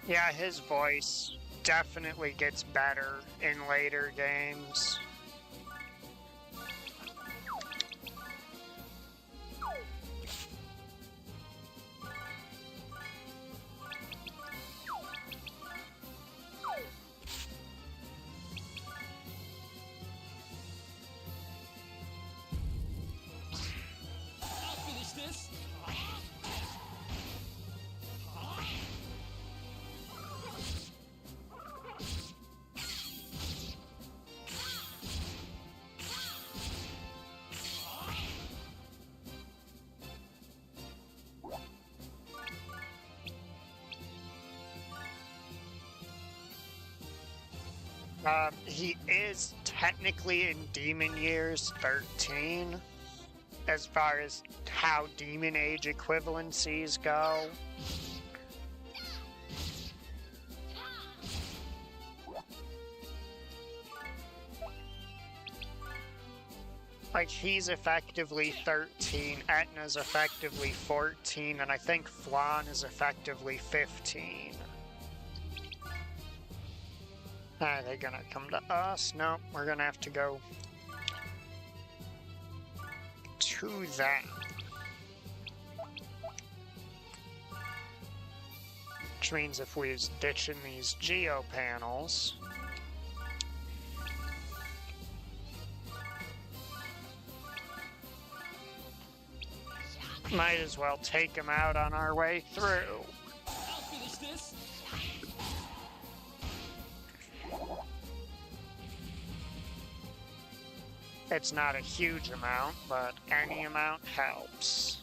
Yeah, his voice definitely gets better in later games. He is technically in Demon Years 13, as far as how Demon Age equivalencies go. Like, he's effectively 13, Etna's effectively 14, and I think Flan is effectively 15. Are they gonna come to us? No, we're gonna have to go to them. Which means if we was ditching these geo panels, might as well take them out on our way through. I'll finish this. It's not a huge amount, but any amount helps.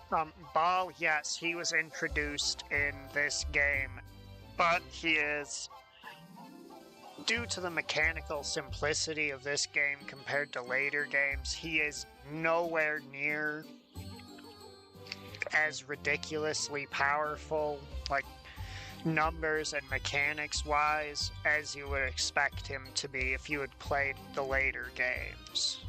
Ball, yes, he was introduced in this game, but he is, due to the mechanical simplicity of this game compared to later games, he is nowhere near as ridiculously powerful, like numbers and mechanics wise, as you would expect him to be if you had played the later games.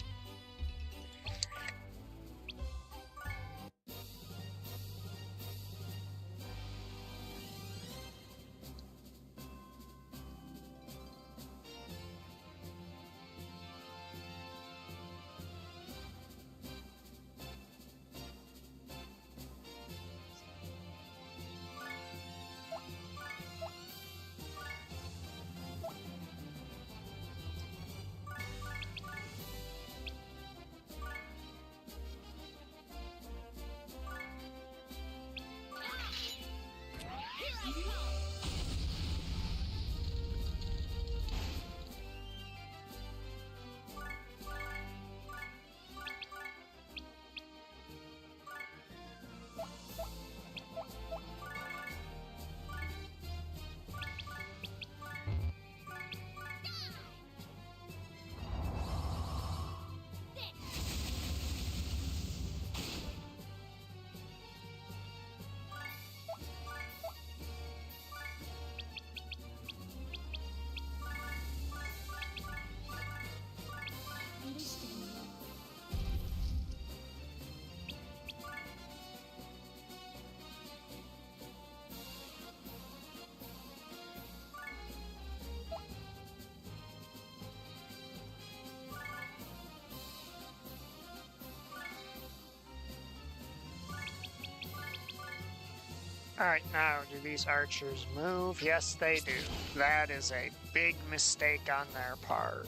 Alright, now, do these archers move? Yes, they do. That is a big mistake on their part.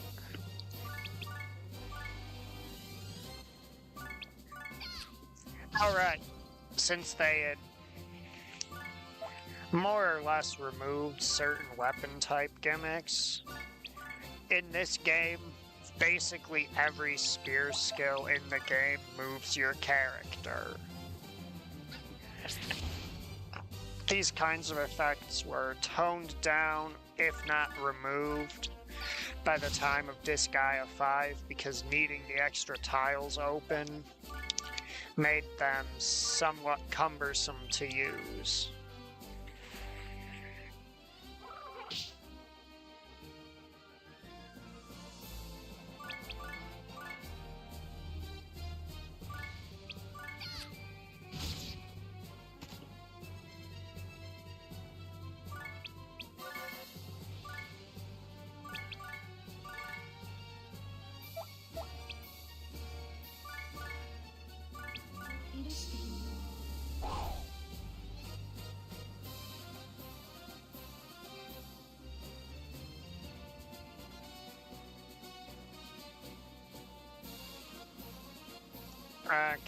Alright, since they had more or less removed certain weapon type gimmicks, in this game, basically every spear skill in the game moves your character. These kinds of effects were toned down, if not removed, by the time of Disgaea 5 because needing the extra tiles open made them somewhat cumbersome to use.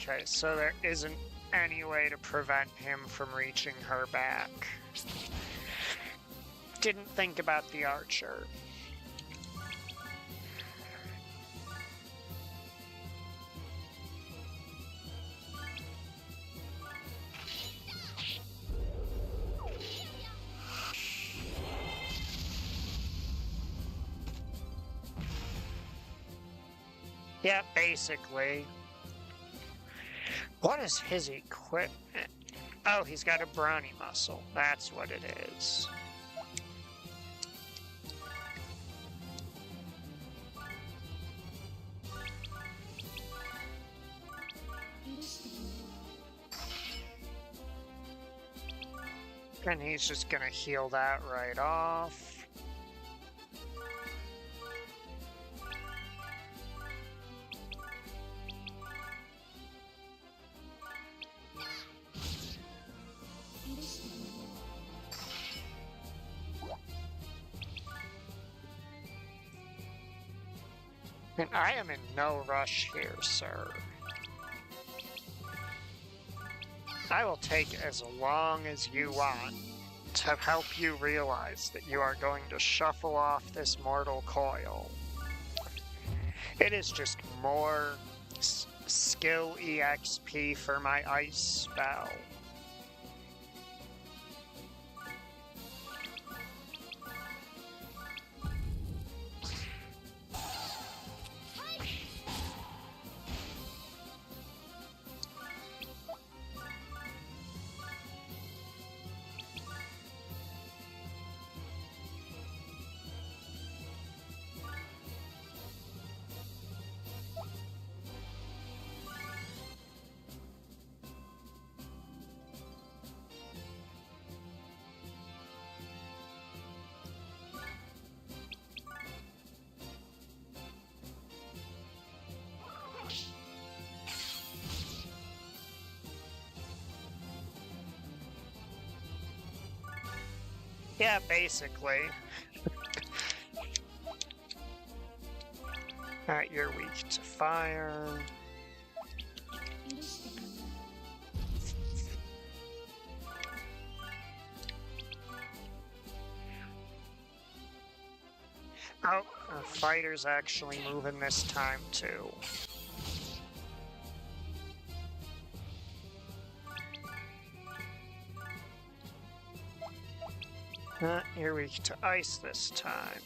Okay, so there isn't any way to prevent him from reaching her back. Didn't think about the archer. Yeah, basically. What is his equipment? Oh, he's got a brawny muscle. That's what it is. And he's just gonna heal that right off. And I am in no rush here, sir. I will take as long as you want to help you realize that you are going to shuffle off this mortal coil. It is just more skill EXP for my ice spell. Yeah, basically. Alright, you're weak to fire. Oh, a fighter's actually moving this time too. You're weak to ice this time.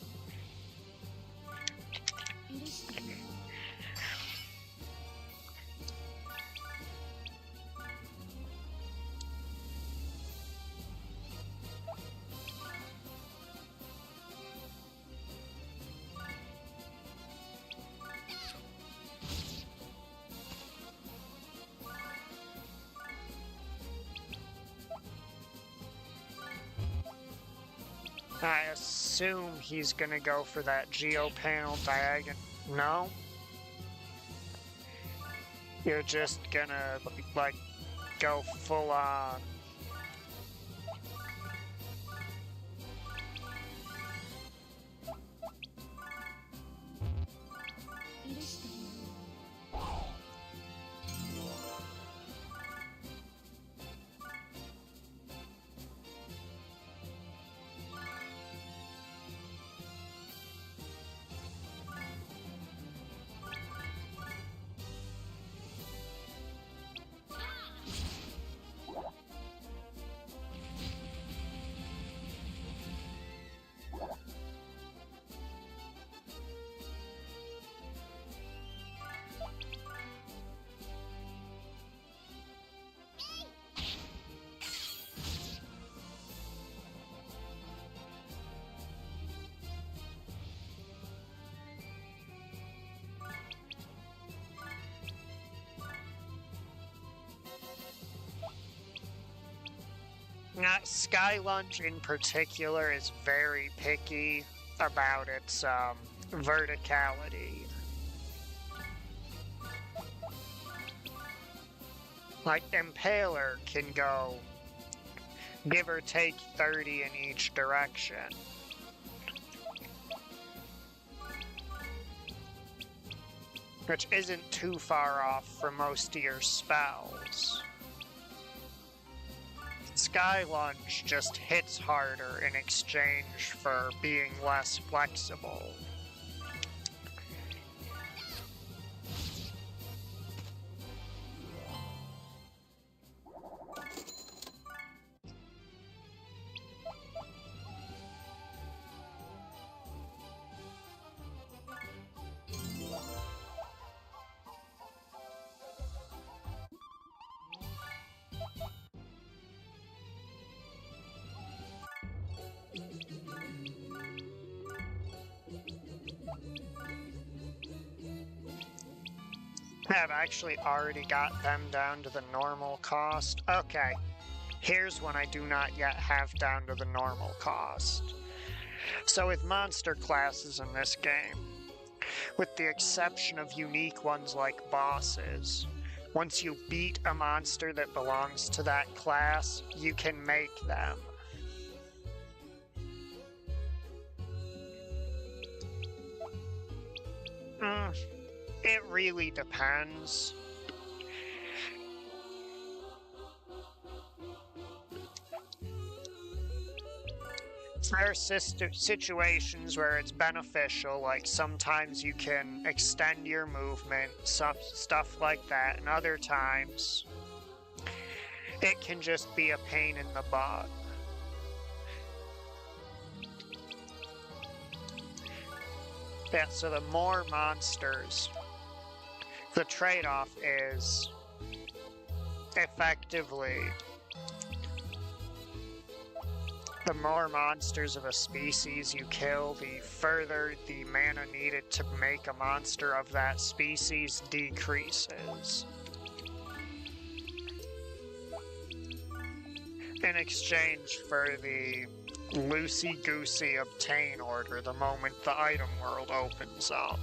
I assume he's gonna go for that Geo panel diagonal. No? You're just gonna, like, go full on. Sky Lunge in particular is very picky about its verticality. Like, Impaler can go give or take 30 in each direction. Which isn't too far off from most of your spells. Sky Lunge just hits harder in exchange for being less flexible. I've actually already got them down to the normal cost. Okay, here's one I do not yet have down to the normal cost. So with monster classes in this game, with the exception of unique ones like bosses, once you beat a monster that belongs to that class, you can make them. It really depends. There are situations where it's beneficial, like sometimes you can extend your movement, stuff like that, and other times it can just be a pain in the butt. Yeah, so the more monsters, the trade-off is effectively the more monsters of a species you kill, the further the mana needed to make a monster of that species decreases. In exchange for the loosey-goosey obtain order the moment the item world opens up.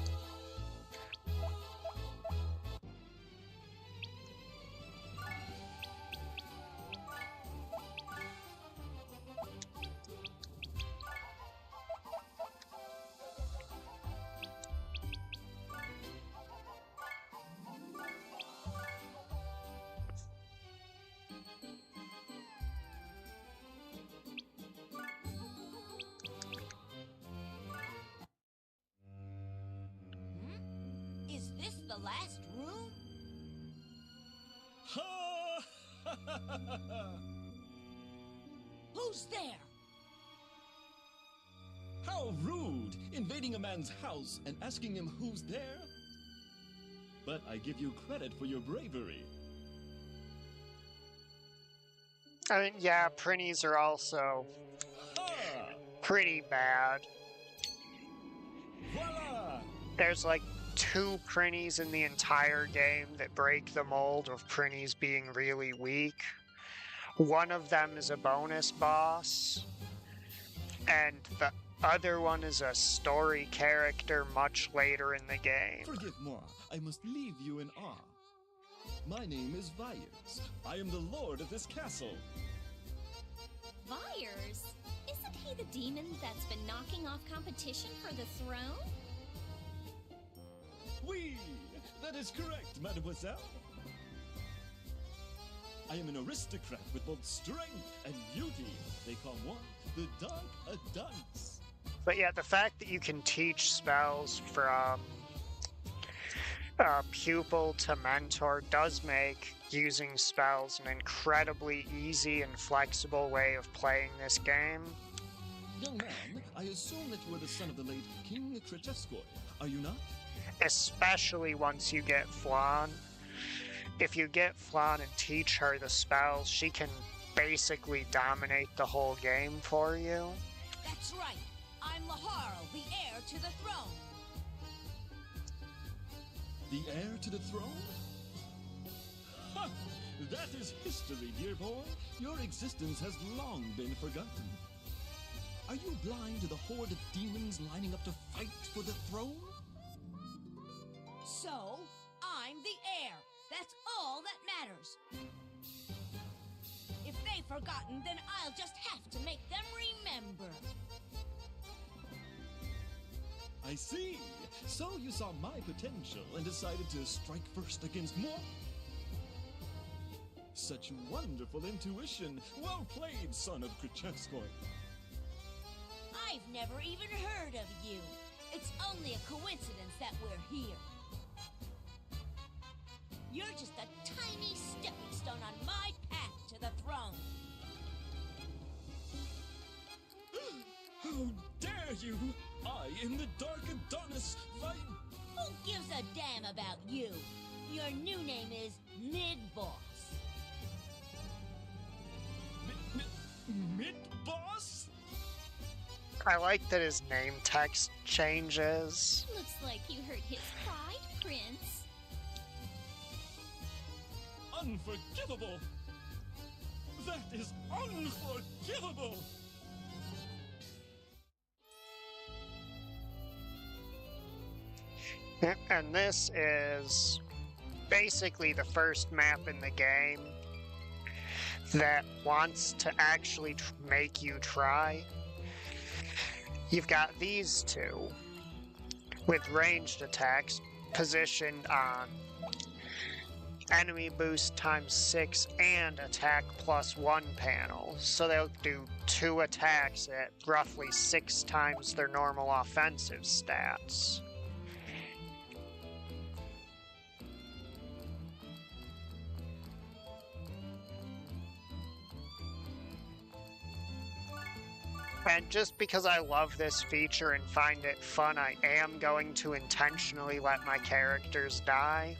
Is this the last room? Who's there? How rude! Invading a man's house and asking him who's there? But I give you credit for your bravery. I mean, yeah, printies are also Ha! pretty bad. Voila! There's like 2 printies in the entire game that break the mold of printies being really weak. One of them is a bonus boss, and the other one is a story character much later in the game. Forgive moi, I must leave you in awe. My name is Vyers. I am the lord of this castle. Vyers? Isn't he the demon that's been knocking off competition for the throne? Oui, that is correct, mademoiselle. I am an aristocrat with both strength and beauty. They call moi the Dark Adonis. But yeah, the fact that you can teach spells from pupil to mentor does make using spells an incredibly easy and flexible way of playing this game. Young man, I assume that you are the son of the late King Krecheskoi, are you not? Especially once you get Flan. If you get Flan and teach her the spells, she can basically dominate the whole game for you. That's right. I'm Laharo, the heir to the throne. The heir to the throne? Ha! That is history, dear boy. Your existence has long been forgotten. Are you blind to the horde of demons lining up to fight for the throne? So, I'm the heir. That's all that matters. If they've forgotten, then I'll just have to make them remember. I see. So you saw my potential and decided to strike first against moi? Such wonderful intuition. Well played, son of Krecheskoi. I've never even heard of you. It's only a coincidence that we're here. You're just a tiny stepping stone on my path to the throne. How dare you! I am the Dark Adonis, Who gives a damn about you? Your new name is Mid-Boss. Mid-Boss? I like that his name text changes. Looks like you hurt his pride, Prince. Unforgivable! That is unforgivable! And this is basically the first map in the game that wants to actually make you try. You've got these 2 with ranged attacks positioned on enemy boost times 6 and attack +1 panels. So they'll do 2 attacks at roughly 6 times their normal offensive stats. And just because I love this feature and find it fun, I am going to intentionally let my characters die.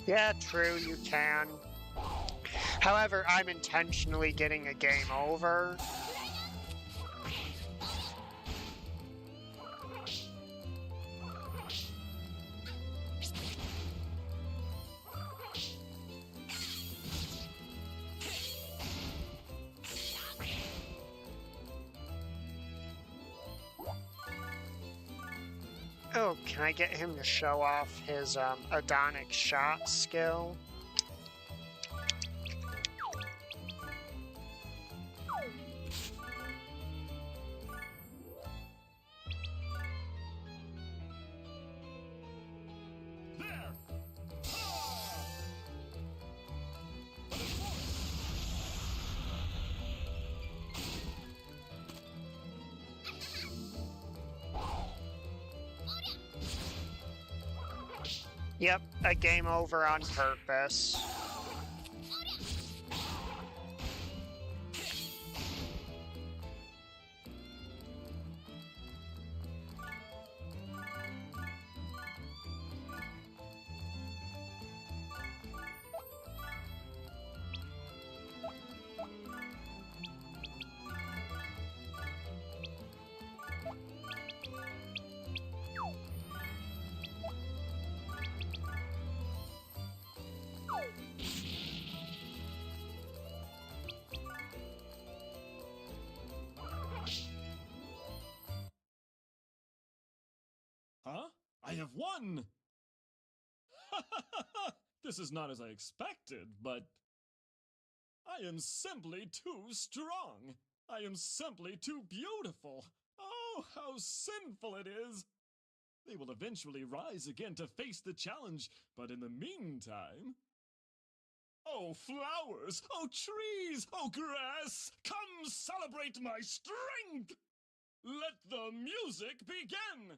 Yeah, true, you can. However, I'm intentionally getting a game over. Oh, can I get him to show off his Adonic shot skill? Yep, a game over on purpose. Huh? I have won! This is not as I expected, but I am simply too strong. I am simply too beautiful. Oh, how sinful it is! They will eventually rise again to face the challenge, but in the meantime... Oh, flowers! Oh, trees! Oh, grass! Come celebrate my strength! Let the music begin!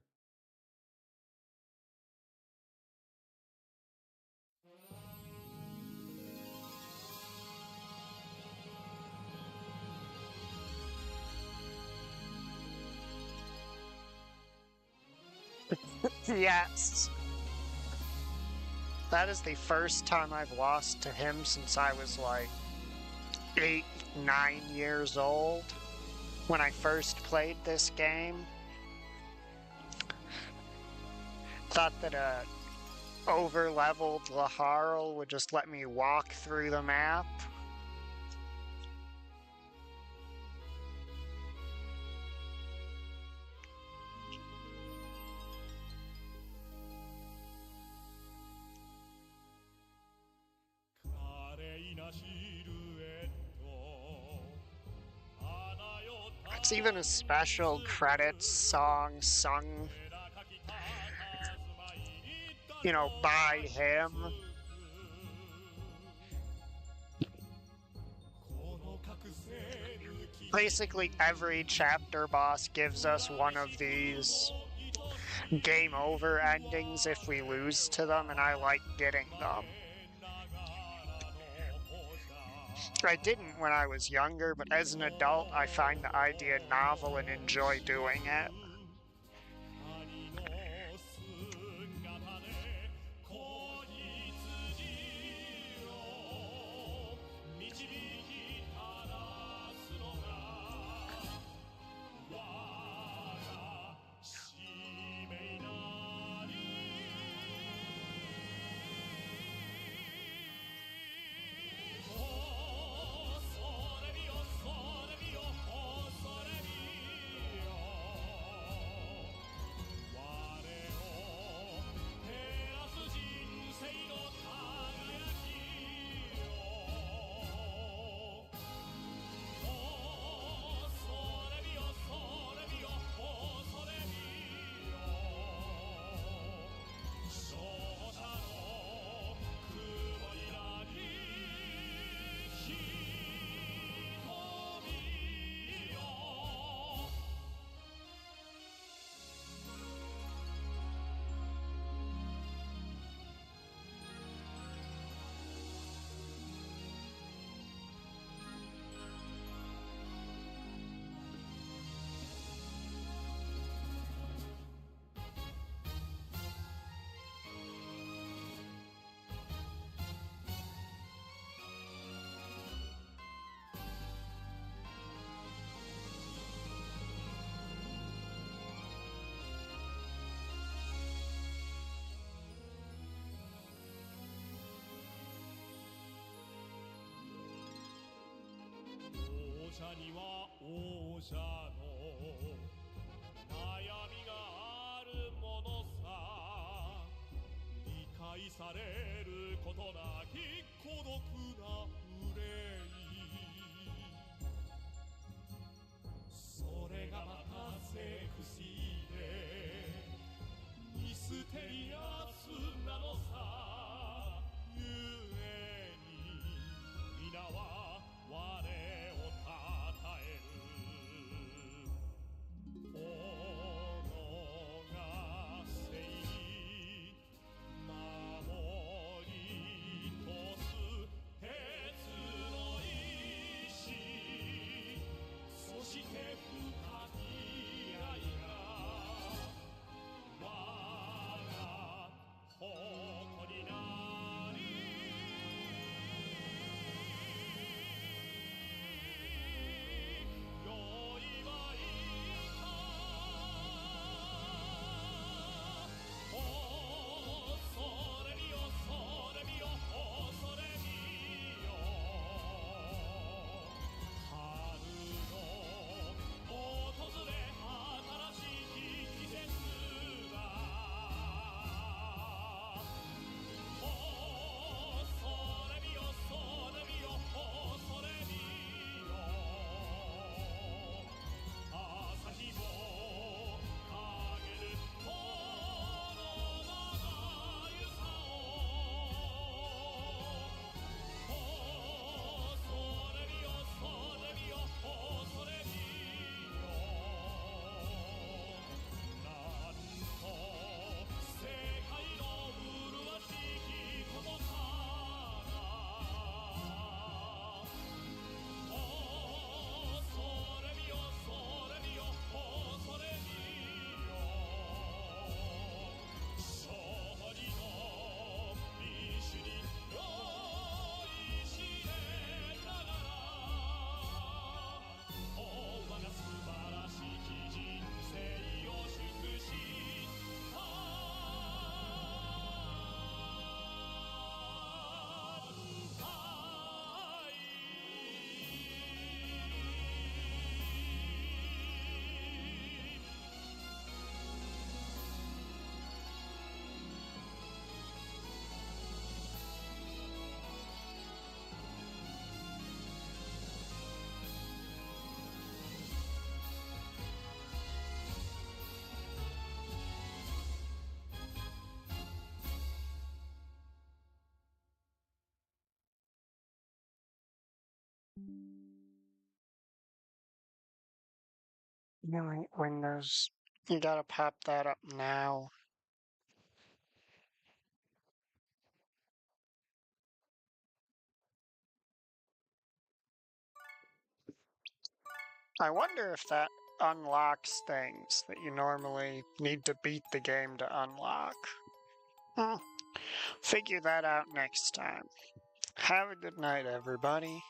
Yes. That is the first time I've lost to him since I was like 8, 9 years old when I first played this game. Thought that a over-leveled Laharl would just let me walk through the map. It's even a special credits song sung, you know, by him. Basically, every chapter boss gives us one of these game over endings if we lose to them, and I like getting them. I didn't when I was younger, but as an adult, I find the idea novel and enjoy doing it.王者には王者の悩みがあるものさ。理解されることなき孤独な憂い、それがまたセクシーでミステリアスなのさ。ゆえに皆は我をたたえる。己が正義守り通す鉄の意志、そして深き愛が我が No, Windows. You gotta pop that up now. I wonder if that unlocks things that you normally need to beat the game to unlock. Figure that out next time. Have a good night, everybody.